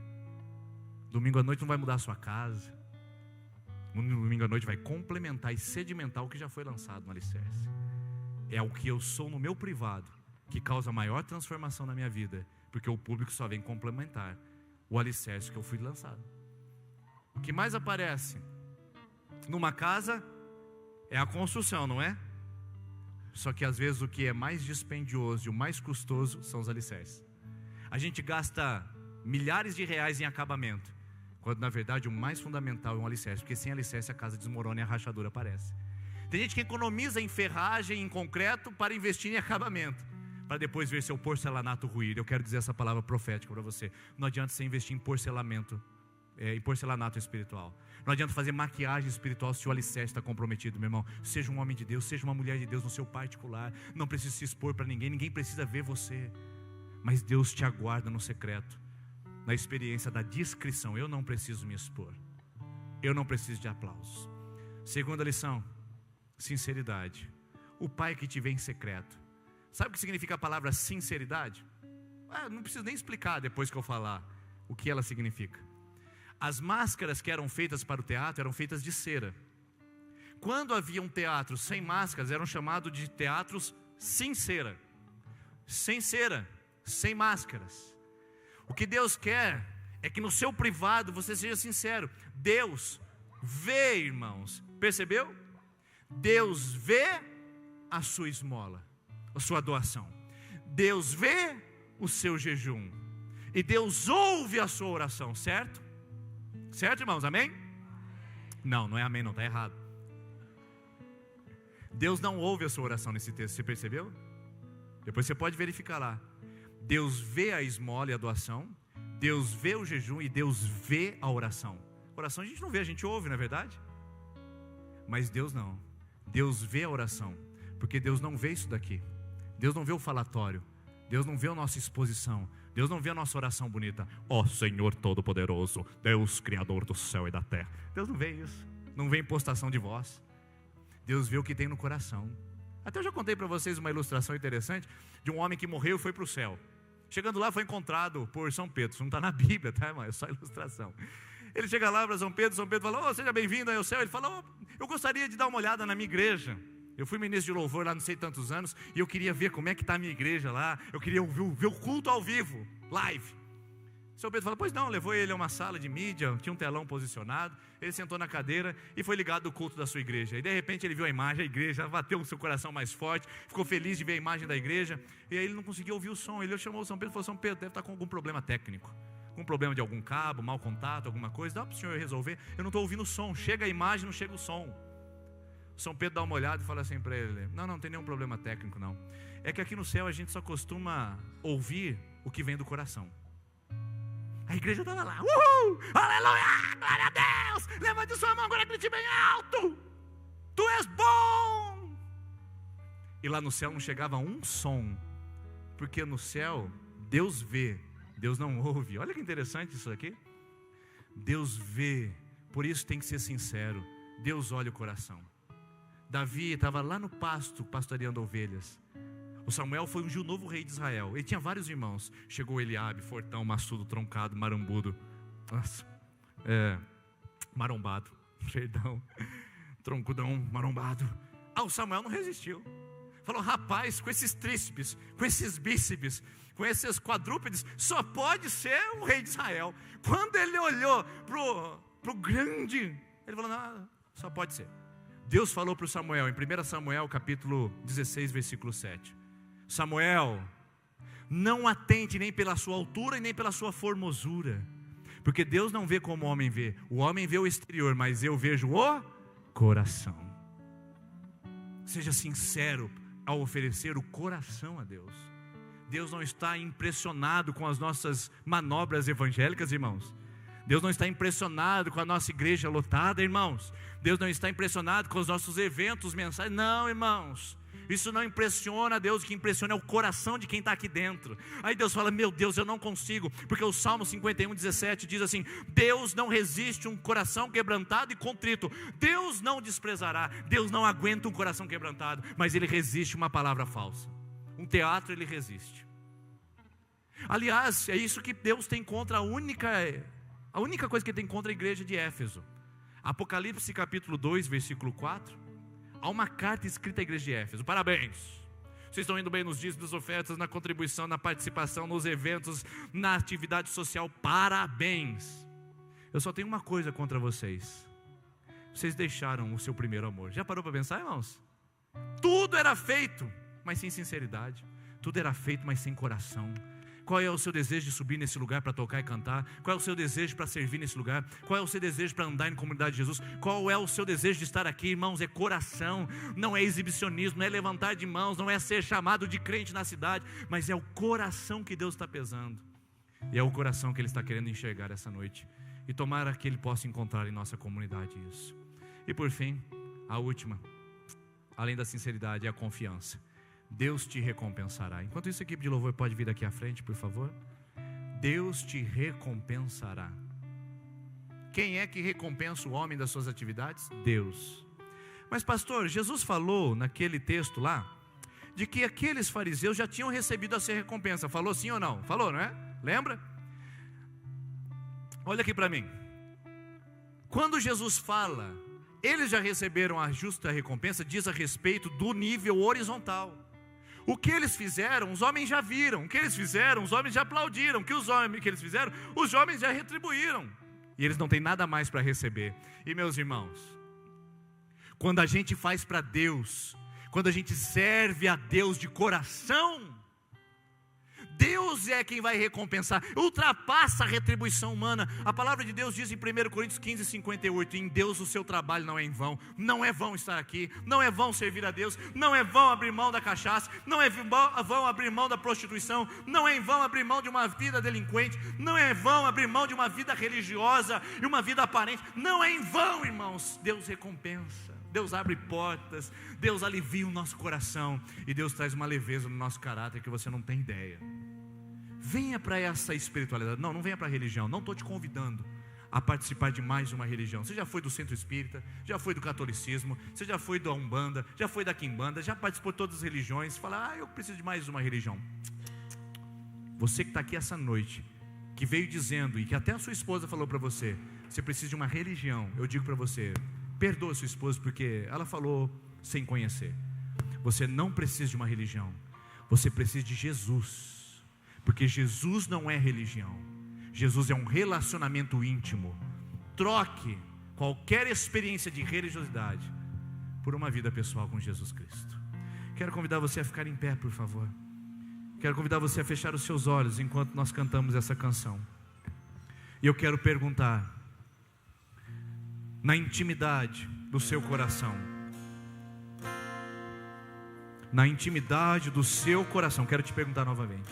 Domingo à noite não vai mudar a sua casa. Domingo à noite vai complementar e sedimentar o que já foi lançado no alicerce. É o que eu sou no meu privado que causa maior transformação na minha vida, porque o público só vem complementar o alicerce que eu fui lançado. O que mais aparece numa casa é a construção, não é? Só que às vezes o que é mais dispendioso e o mais custoso são os alicerces. A gente gasta milhares de reais em acabamento, quando na verdade o mais fundamental é um alicerce, porque sem alicerce a casa desmorona e a rachadura aparece. Tem gente que economiza em ferragem, em concreto, para investir em acabamento, para depois ver seu porcelanato ruir. Eu quero dizer essa palavra profética para você. Não adianta você investir em porcelanato espiritual. Não adianta fazer maquiagem espiritual se o alicerce está comprometido, meu irmão. Seja um homem de Deus, seja uma mulher de Deus no seu particular. Não precisa se expor para ninguém, ninguém precisa ver você. Mas Deus te aguarda no secreto, na experiência da discrição. Eu não preciso me expor, eu não preciso de aplausos. Segunda lição, sinceridade. O pai que te vê em secreto. Sabe o que significa a palavra sinceridade? Não preciso nem explicar depois que eu falar o que ela significa. As máscaras que eram feitas para o teatro eram feitas de cera. Quando havia um teatro sem máscaras, eram chamados de teatros sem cera. Sem cera, sem máscaras. O que Deus quer é que no seu privado você seja sincero. Deus vê, irmãos, percebeu? Deus vê a sua esmola, a sua doação. Deus vê o seu jejum. E Deus ouve a sua oração, certo? Certo, irmãos, amém? Não é amém, não, está errado. Deus não ouve a sua oração nesse texto, você percebeu? Depois você pode verificar lá. Deus vê a esmola e a doação, Deus vê o jejum e Deus vê a oração. Oração a gente não vê, a gente ouve, não é verdade? Mas Deus não. Deus vê a oração, porque Deus não vê isso daqui. Deus não vê o falatório, Deus não vê a nossa exposição, Deus não vê a nossa oração bonita. Ó Senhor Todo-Poderoso, Deus Criador do céu e da terra. Deus não vê isso, não vê impostação de voz. Deus vê o que tem no coração. Até eu já contei para vocês uma ilustração interessante de um homem que morreu e foi para o céu. Chegando lá foi encontrado por São Pedro. Isso não está na Bíblia, tá, irmão? É só ilustração. Ele chega lá para São Pedro fala, seja bem-vindo aí ao céu. Ele fala, eu gostaria de dar uma olhada na minha igreja. Eu fui ministro de louvor lá não sei tantos anos, e eu queria ver como é que está a minha igreja lá. Eu queria ver o culto ao vivo, live. São Pedro fala, pois não, levou ele a uma sala de mídia, tinha um telão posicionado. Ele sentou na cadeira e foi ligado ao culto da sua igreja. E de repente ele viu a imagem, a igreja, bateu o seu coração mais forte, ficou feliz de ver a imagem da igreja. E aí ele não conseguia ouvir o som. Ele chamou o São Pedro e falou, São Pedro, deve estar com algum problema técnico, com problema de algum cabo, mau contato, alguma coisa. Dá para o senhor resolver? Eu não estou ouvindo o som, chega a imagem, não chega o som. São Pedro dá uma olhada e fala assim para ele, não tem nenhum problema técnico não. É que aqui no céu a gente só costuma ouvir o que vem do coração. A igreja estava lá, aleluia, glória a Deus, levante sua mão, agora grite bem alto, tu és bom. E lá no céu não chegava um som, porque no céu Deus vê, Deus não ouve. Olha que interessante isso aqui. Deus vê, por isso tem que ser sincero. Deus olha o coração. Davi estava lá no pasto, pastoreando ovelhas. O Samuel foi ungir o novo rei de Israel. Ele tinha vários irmãos. Chegou Eliabe, fortão, maçudo, troncado, marambudo. Nossa, marombado, perdão. Troncudão, marombado. O Samuel não resistiu. Falou, rapaz, com esses tríceps, com esses bíceps, com esses quadrúpedes, só pode ser o rei de Israel. Quando ele olhou pro grande, ele falou, não, só pode ser. Deus falou para o Samuel, em 1 Samuel capítulo 16, versículo 7. Samuel, não atente nem pela sua altura e nem pela sua formosura, porque Deus não vê como o homem vê. O homem vê o exterior, mas eu vejo o coração. Seja sincero ao oferecer o coração a Deus. Deus não está impressionado com as nossas manobras evangélicas, irmãos. Deus não está impressionado com a nossa igreja lotada, irmãos. Deus não está impressionado com os nossos eventos mensais. Não, irmãos, isso não impressiona a Deus. O que impressiona é o coração de quem está aqui dentro. Aí Deus fala, meu Deus, eu não consigo. Porque o Salmo 51, 17 diz assim, Deus não resiste um coração quebrantado e contrito. Deus não desprezará. Deus não aguenta um coração quebrantado, mas Ele resiste uma palavra falsa. Um teatro Ele resiste. Aliás, é isso que Deus tem contra a única coisa que Ele tem contra a igreja de Éfeso. Apocalipse capítulo 2, versículo 4. Há uma carta escrita à igreja de Éfeso. Parabéns, vocês estão indo bem nos dízimos, nas ofertas, na contribuição, na participação, nos eventos, na atividade social. Parabéns. Eu só tenho uma coisa contra vocês: vocês deixaram o seu primeiro amor. Já parou para pensar, irmãos? Tudo era feito, mas sem sinceridade. Tudo era feito, mas sem coração. Qual é o seu desejo de subir nesse lugar para tocar e cantar? Qual é o seu desejo para servir nesse lugar? Qual é o seu desejo para andar em comunidade de Jesus? Qual é o seu desejo de estar aqui, irmãos? É coração, não é exibicionismo, não é levantar de mãos, não é ser chamado de crente na cidade, mas é o coração que Deus está pesando. E é o coração que Ele está querendo enxergar essa noite. E tomara que Ele possa encontrar em nossa comunidade isso. E por fim, a última, além da sinceridade, é a confiança. Deus te recompensará. Enquanto isso, a equipe de louvor pode vir aqui à frente, por favor. Deus te recompensará. Quem é que recompensa o homem das suas atividades? Deus. Mas pastor, Jesus falou naquele texto lá, de que aqueles fariseus já tinham recebido essa recompensa. Falou sim ou não? Falou, não é? Lembra? Olha aqui para mim. Quando Jesus fala, eles já receberam a justa recompensa, diz a respeito do nível horizontal. O que eles fizeram, os homens já viram. O que eles fizeram, os homens já aplaudiram. O que eles fizeram, os homens já retribuíram. E eles não têm nada mais para receber. E meus irmãos, quando a gente faz para Deus, quando a gente serve a Deus de coração, Deus é quem vai recompensar, ultrapassa a retribuição humana. A palavra de Deus diz em 1 Coríntios 15, 58, em Deus o seu trabalho não é em vão. Não é vão estar aqui, não é vão servir a Deus, não é vão abrir mão da cachaça, não é vão abrir mão da prostituição, não é em vão abrir mão de uma vida delinquente, não é em vão abrir mão de uma vida religiosa e uma vida aparente. Não é em vão, irmãos. Deus recompensa, Deus abre portas, Deus alivia o nosso coração e Deus traz uma leveza no nosso caráter que você não tem ideia. Venha para essa espiritualidade. Não venha para a religião. Não estou te convidando a participar de mais uma religião. Você já foi do centro espírita, já foi do catolicismo, você já foi da Umbanda, já foi da Quimbanda, já participou de todas as religiões. Fala, eu preciso de mais uma religião. Você que está aqui essa noite, que veio dizendo, e que até a sua esposa falou para você, você precisa de uma religião. Eu digo para você, perdoa sua esposa, porque ela falou sem conhecer. Você não precisa de uma religião, você precisa de Jesus. Porque Jesus não é religião, Jesus é um relacionamento íntimo. Troque qualquer experiência de religiosidade por uma vida pessoal com Jesus Cristo. Quero convidar você a ficar em pé, por favor. Quero convidar você a fechar os seus olhos enquanto nós cantamos essa canção. E eu quero perguntar, na intimidade do seu coração, na intimidade do seu coração, quero te perguntar novamente: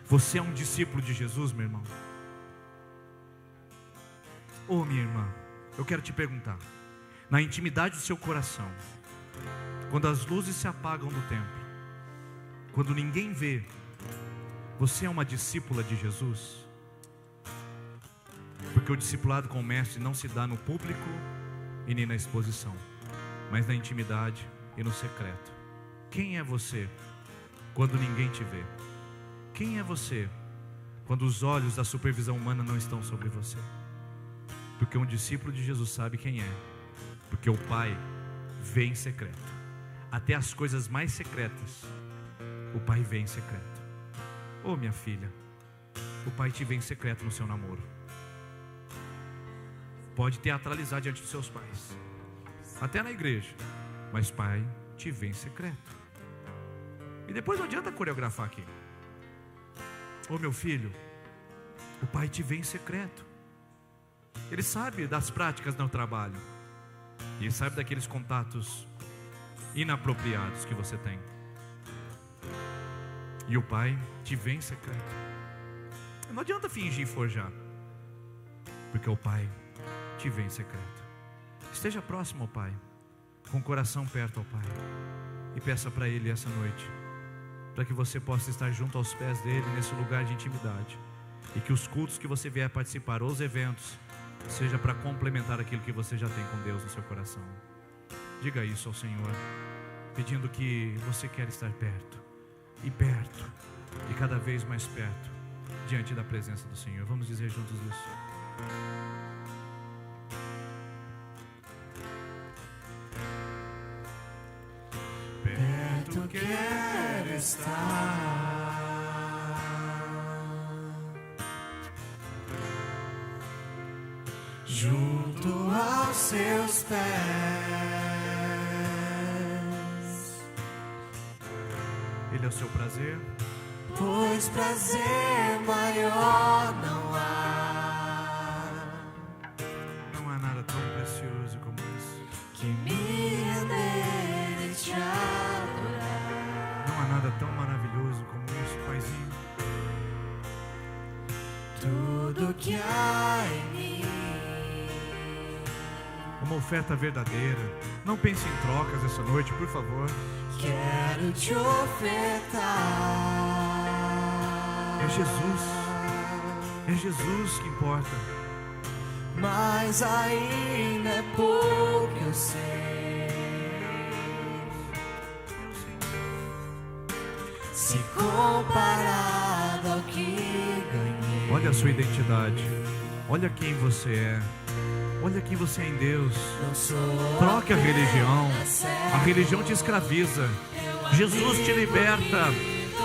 você é um discípulo de Jesus, meu irmão? Ou minha irmã, eu quero te perguntar, na intimidade do seu coração, quando as luzes se apagam do templo, quando ninguém vê, você é uma discípula de Jesus? Porque o discipulado com o mestre não se dá no público e nem na exposição, mas na intimidade e no secreto. Quem é você quando ninguém te vê? Quem é você quando os olhos da supervisão humana não estão sobre você? Porque um discípulo de Jesus sabe quem é. Porque o Pai vê em secreto. Até as coisas mais secretas, o Pai vê em secreto. Oh, minha filha, o Pai te vê em secreto no seu namoro. Pode teatralizar diante dos seus pais, até na igreja, mas Pai te vê em secreto. E depois não adianta coreografar aqui. Oh, meu filho, o Pai te vê em secreto. Ele sabe das práticas no trabalho. Ele sabe daqueles contatos inapropriados que você tem. E o Pai te vê em secreto. Não adianta fingir forjar, porque o Pai te vê em secreto. Esteja próximo ao Pai, com o coração perto ao Pai, e peça para Ele essa noite, para que você possa estar junto aos pés dEle nesse lugar de intimidade, e que os cultos que você vier participar, ou os eventos, seja para complementar aquilo que você já tem com Deus no seu coração. Diga isso ao Senhor, pedindo que você quer estar perto, e perto, e cada vez mais perto, diante da presença do Senhor. Vamos dizer juntos isso. Perto quero estar, junto aos seus pés, Ele é o seu prazer, pois prazer maior não há. não há nada tão precioso como isso. Que me render e te adorar. Não há nada tão maravilhoso como isso, Paizinho. Tudo que há em mim, Uma oferta verdadeira. Não pense em trocas essa noite, por favor. quero te ofertar. É Jesus. É Jesus que importa. Mas ainda é pouco eu sei. Se comparado ao que ganhei. Olha a sua identidade. Olha quem você é. Olha quem você é em Deus. Não sou Troque a religião. servo. A religião te escraviza. Jesus te liberta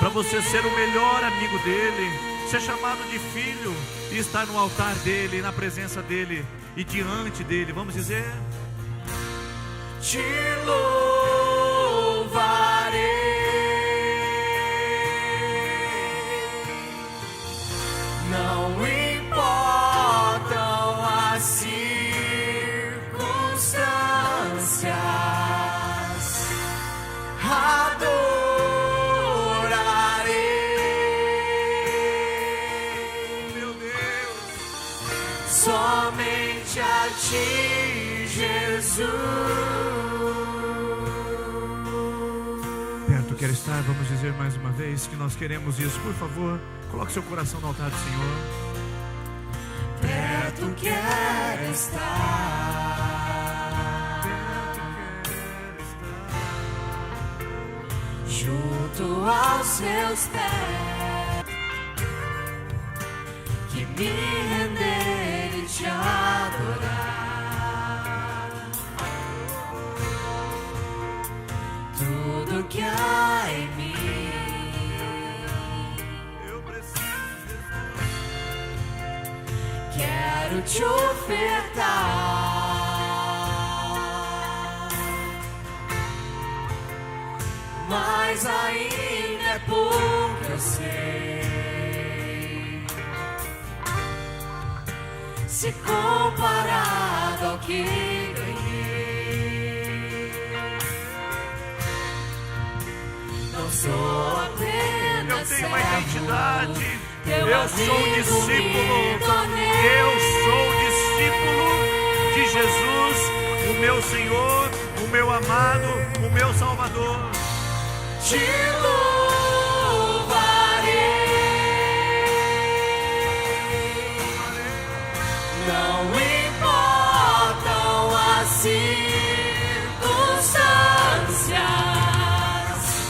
para você ser o melhor amigo dele, ser chamado de filho e estar no altar dele, na presença dele e diante dele. Vamos dizer: Te louvarei. Não importam as circunstâncias, adorarei. meu Deus, Somente a ti, Jesus. perto quer estar. Vamos dizer mais uma vez que nós queremos isso. Por favor, coloque seu coração no altar do Senhor. Perto quero estar, junto aos seus pés, que me render e te adorar. Tudo que há em mim, Eu preciso. quero te ofertar. Mas ainda é pouco eu sei. Se comparado ao que ganhei, não sou apenas Eu tenho uma servo. identidade. Teu Eu sou amigo discípulo. me tornei. Eu sou discípulo de Jesus, o meu Senhor, o meu amado, o meu Salvador. Te louvarei. Não importam as circunstâncias,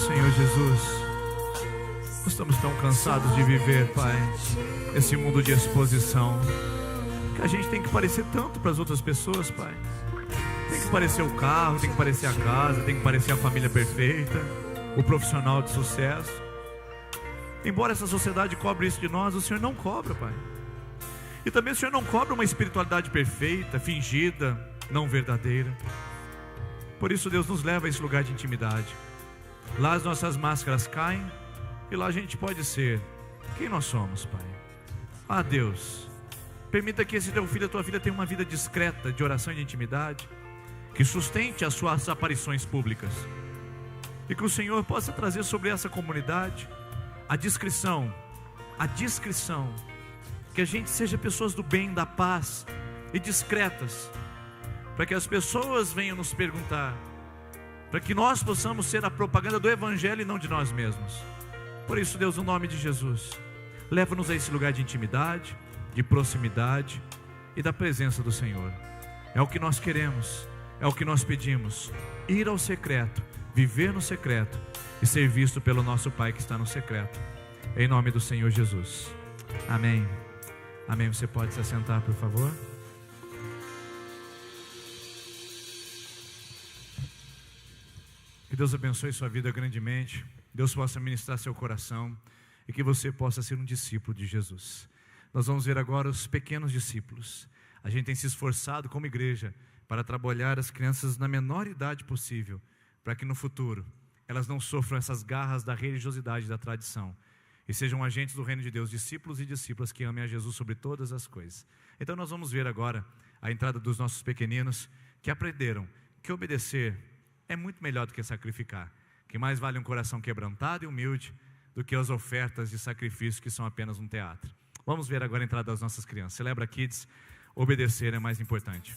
Senhor Jesus, nós estamos tão cansados de viver, Pai, esse mundo de exposição, que a gente tem que parecer tanto para as outras pessoas, Pai. Tem que parecer o carro, tem que parecer a casa, tem que parecer a família perfeita, o profissional de sucesso. Embora essa sociedade cobre isso de nós, o Senhor não cobra, Pai. E também o Senhor não cobra uma espiritualidade perfeita, fingida, não verdadeira. Por isso Deus nos leva a esse lugar de intimidade. Lá as nossas máscaras caem e lá a gente pode ser quem nós somos, Pai. Ah, Deus, permita que esse teu filho, a tua filha tenha uma vida discreta de oração e de intimidade, que sustente as suas aparições públicas, e que o Senhor possa trazer sobre essa comunidade a discrição, que a gente seja pessoas do bem, da paz e discretas, para que as pessoas venham nos perguntar, para que nós possamos ser a propaganda do Evangelho e não de nós mesmos. Por isso, Deus, no nome de Jesus, leva-nos a esse lugar de intimidade, de proximidade e da presença do Senhor. É o que nós queremos, é o que nós pedimos: ir ao secreto, viver no secreto e ser visto pelo nosso Pai que está no secreto. Em nome do Senhor Jesus. Amém. Amém. Você pode se assentar, por favor? Que Deus abençoe sua vida grandemente. Deus possa ministrar seu coração e que você possa ser um discípulo de Jesus. Nós vamos ver agora os pequenos discípulos. A gente tem se esforçado como igreja para trabalhar as crianças na menor idade possível, para que no futuro elas não sofram essas garras da religiosidade e da tradição, e sejam agentes do reino de Deus, discípulos e discípulas que amem a Jesus sobre todas as coisas. Então nós vamos ver agora a entrada dos nossos pequeninos, que aprenderam que obedecer é muito melhor do que sacrificar, que mais vale um coração quebrantado e humilde do que as ofertas de sacrifício que são apenas um teatro. Vamos ver agora a entrada das nossas crianças. Celebra Kids, obedecer é mais importante.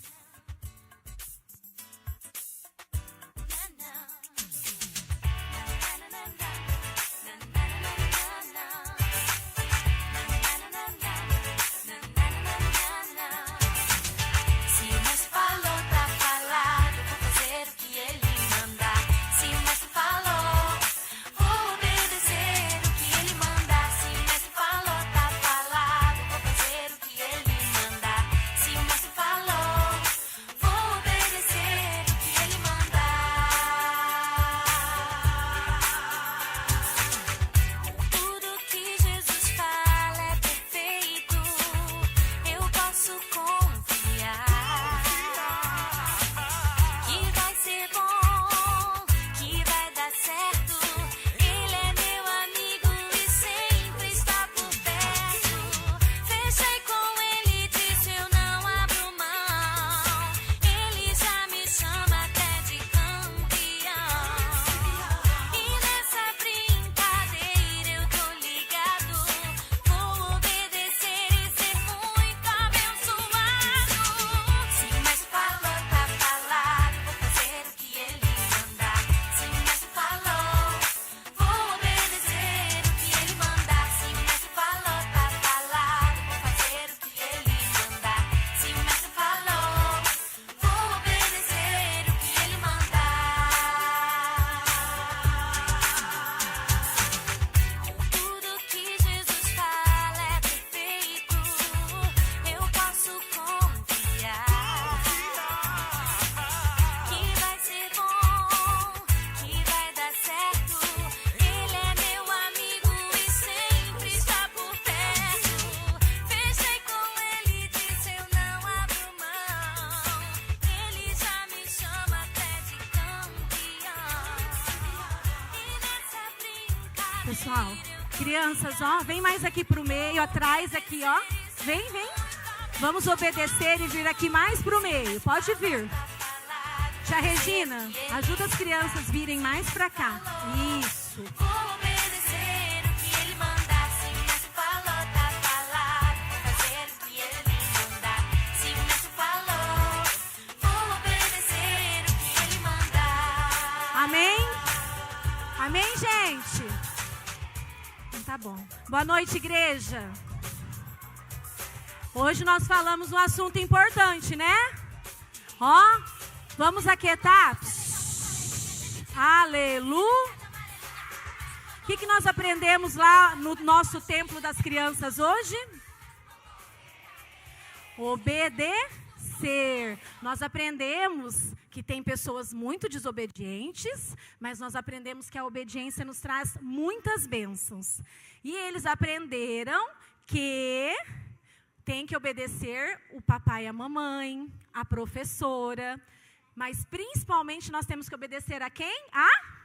Pessoal, crianças, ó, vem mais aqui pro meio, atrás aqui, ó. Vem. Vamos obedecer e vir aqui mais pro meio. Pode vir. Tia Regina, ajuda as crianças a virem mais pra cá. Isso. Amém? Amém, gente? Tá bom. Boa noite, igreja. Hoje nós falamos um assunto importante, né? Ó, vamos aquietar. Aleluia. O que nós aprendemos lá no nosso templo das crianças hoje? Obedecer. Nós aprendemos que tem pessoas muito desobedientes, mas nós aprendemos que a obediência nos traz muitas bênçãos. E eles aprenderam que tem que obedecer o papai e a mamãe, a professora, mas principalmente nós temos que obedecer a quem? A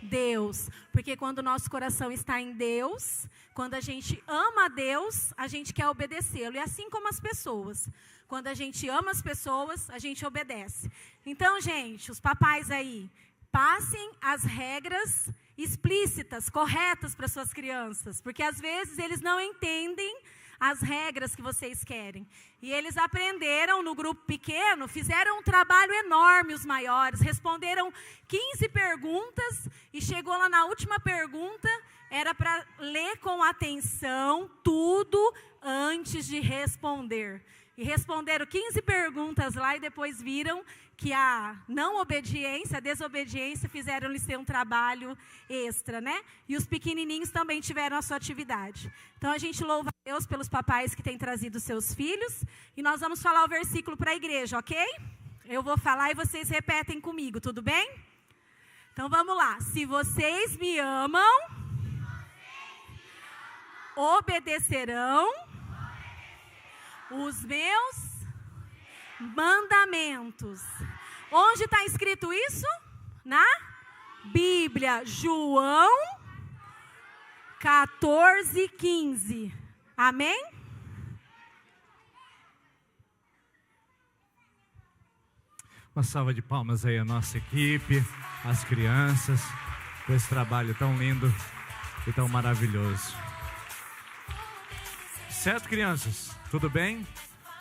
Deus. Porque quando o nosso coração está em Deus, quando a gente ama a Deus, a gente quer obedecê-lo. E assim como as pessoas. Quando a gente ama as pessoas, a gente obedece. Então, gente, os papais aí, passem as regras explícitas, corretas para suas crianças. Porque às vezes eles não entendem as regras que vocês querem. E eles aprenderam no grupo pequeno, fizeram um trabalho enorme, os maiores, responderam 15 perguntas e chegou lá na última pergunta, era para ler com atenção tudo antes de responder. E responderam 15 perguntas lá e depois viram que a não obediência, a desobediência fizeram-lhes ter um trabalho extra, né? E os pequenininhos também tiveram a sua atividade. Então a gente louva a Deus pelos papais que têm trazido seus filhos. E nós vamos falar o versículo para a igreja, ok? Eu vou falar e vocês repetem comigo, tudo bem? Então vamos lá. Se vocês me amam, obedecerão os meus mandamentos. Onde está escrito isso? Na Bíblia, João 14:15. Amém? Uma salva de palmas aí à nossa equipe, às crianças, por esse trabalho tão lindo e tão maravilhoso. Certo, crianças? Tudo bem?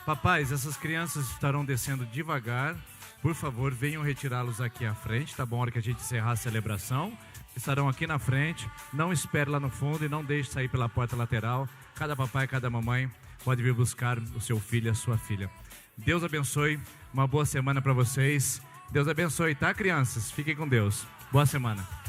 Papais, essas crianças estarão descendo devagar. Por favor, venham retirá-los aqui à frente, tá bom? A hora que a gente encerrar a celebração, estarão aqui na frente. Não espere lá no fundo e não deixe sair pela porta lateral. Cada papai, cada mamãe pode vir buscar o seu filho e a sua filha. Deus abençoe. Uma boa semana para vocês. Deus abençoe, tá, crianças? Fiquem com Deus. Boa semana.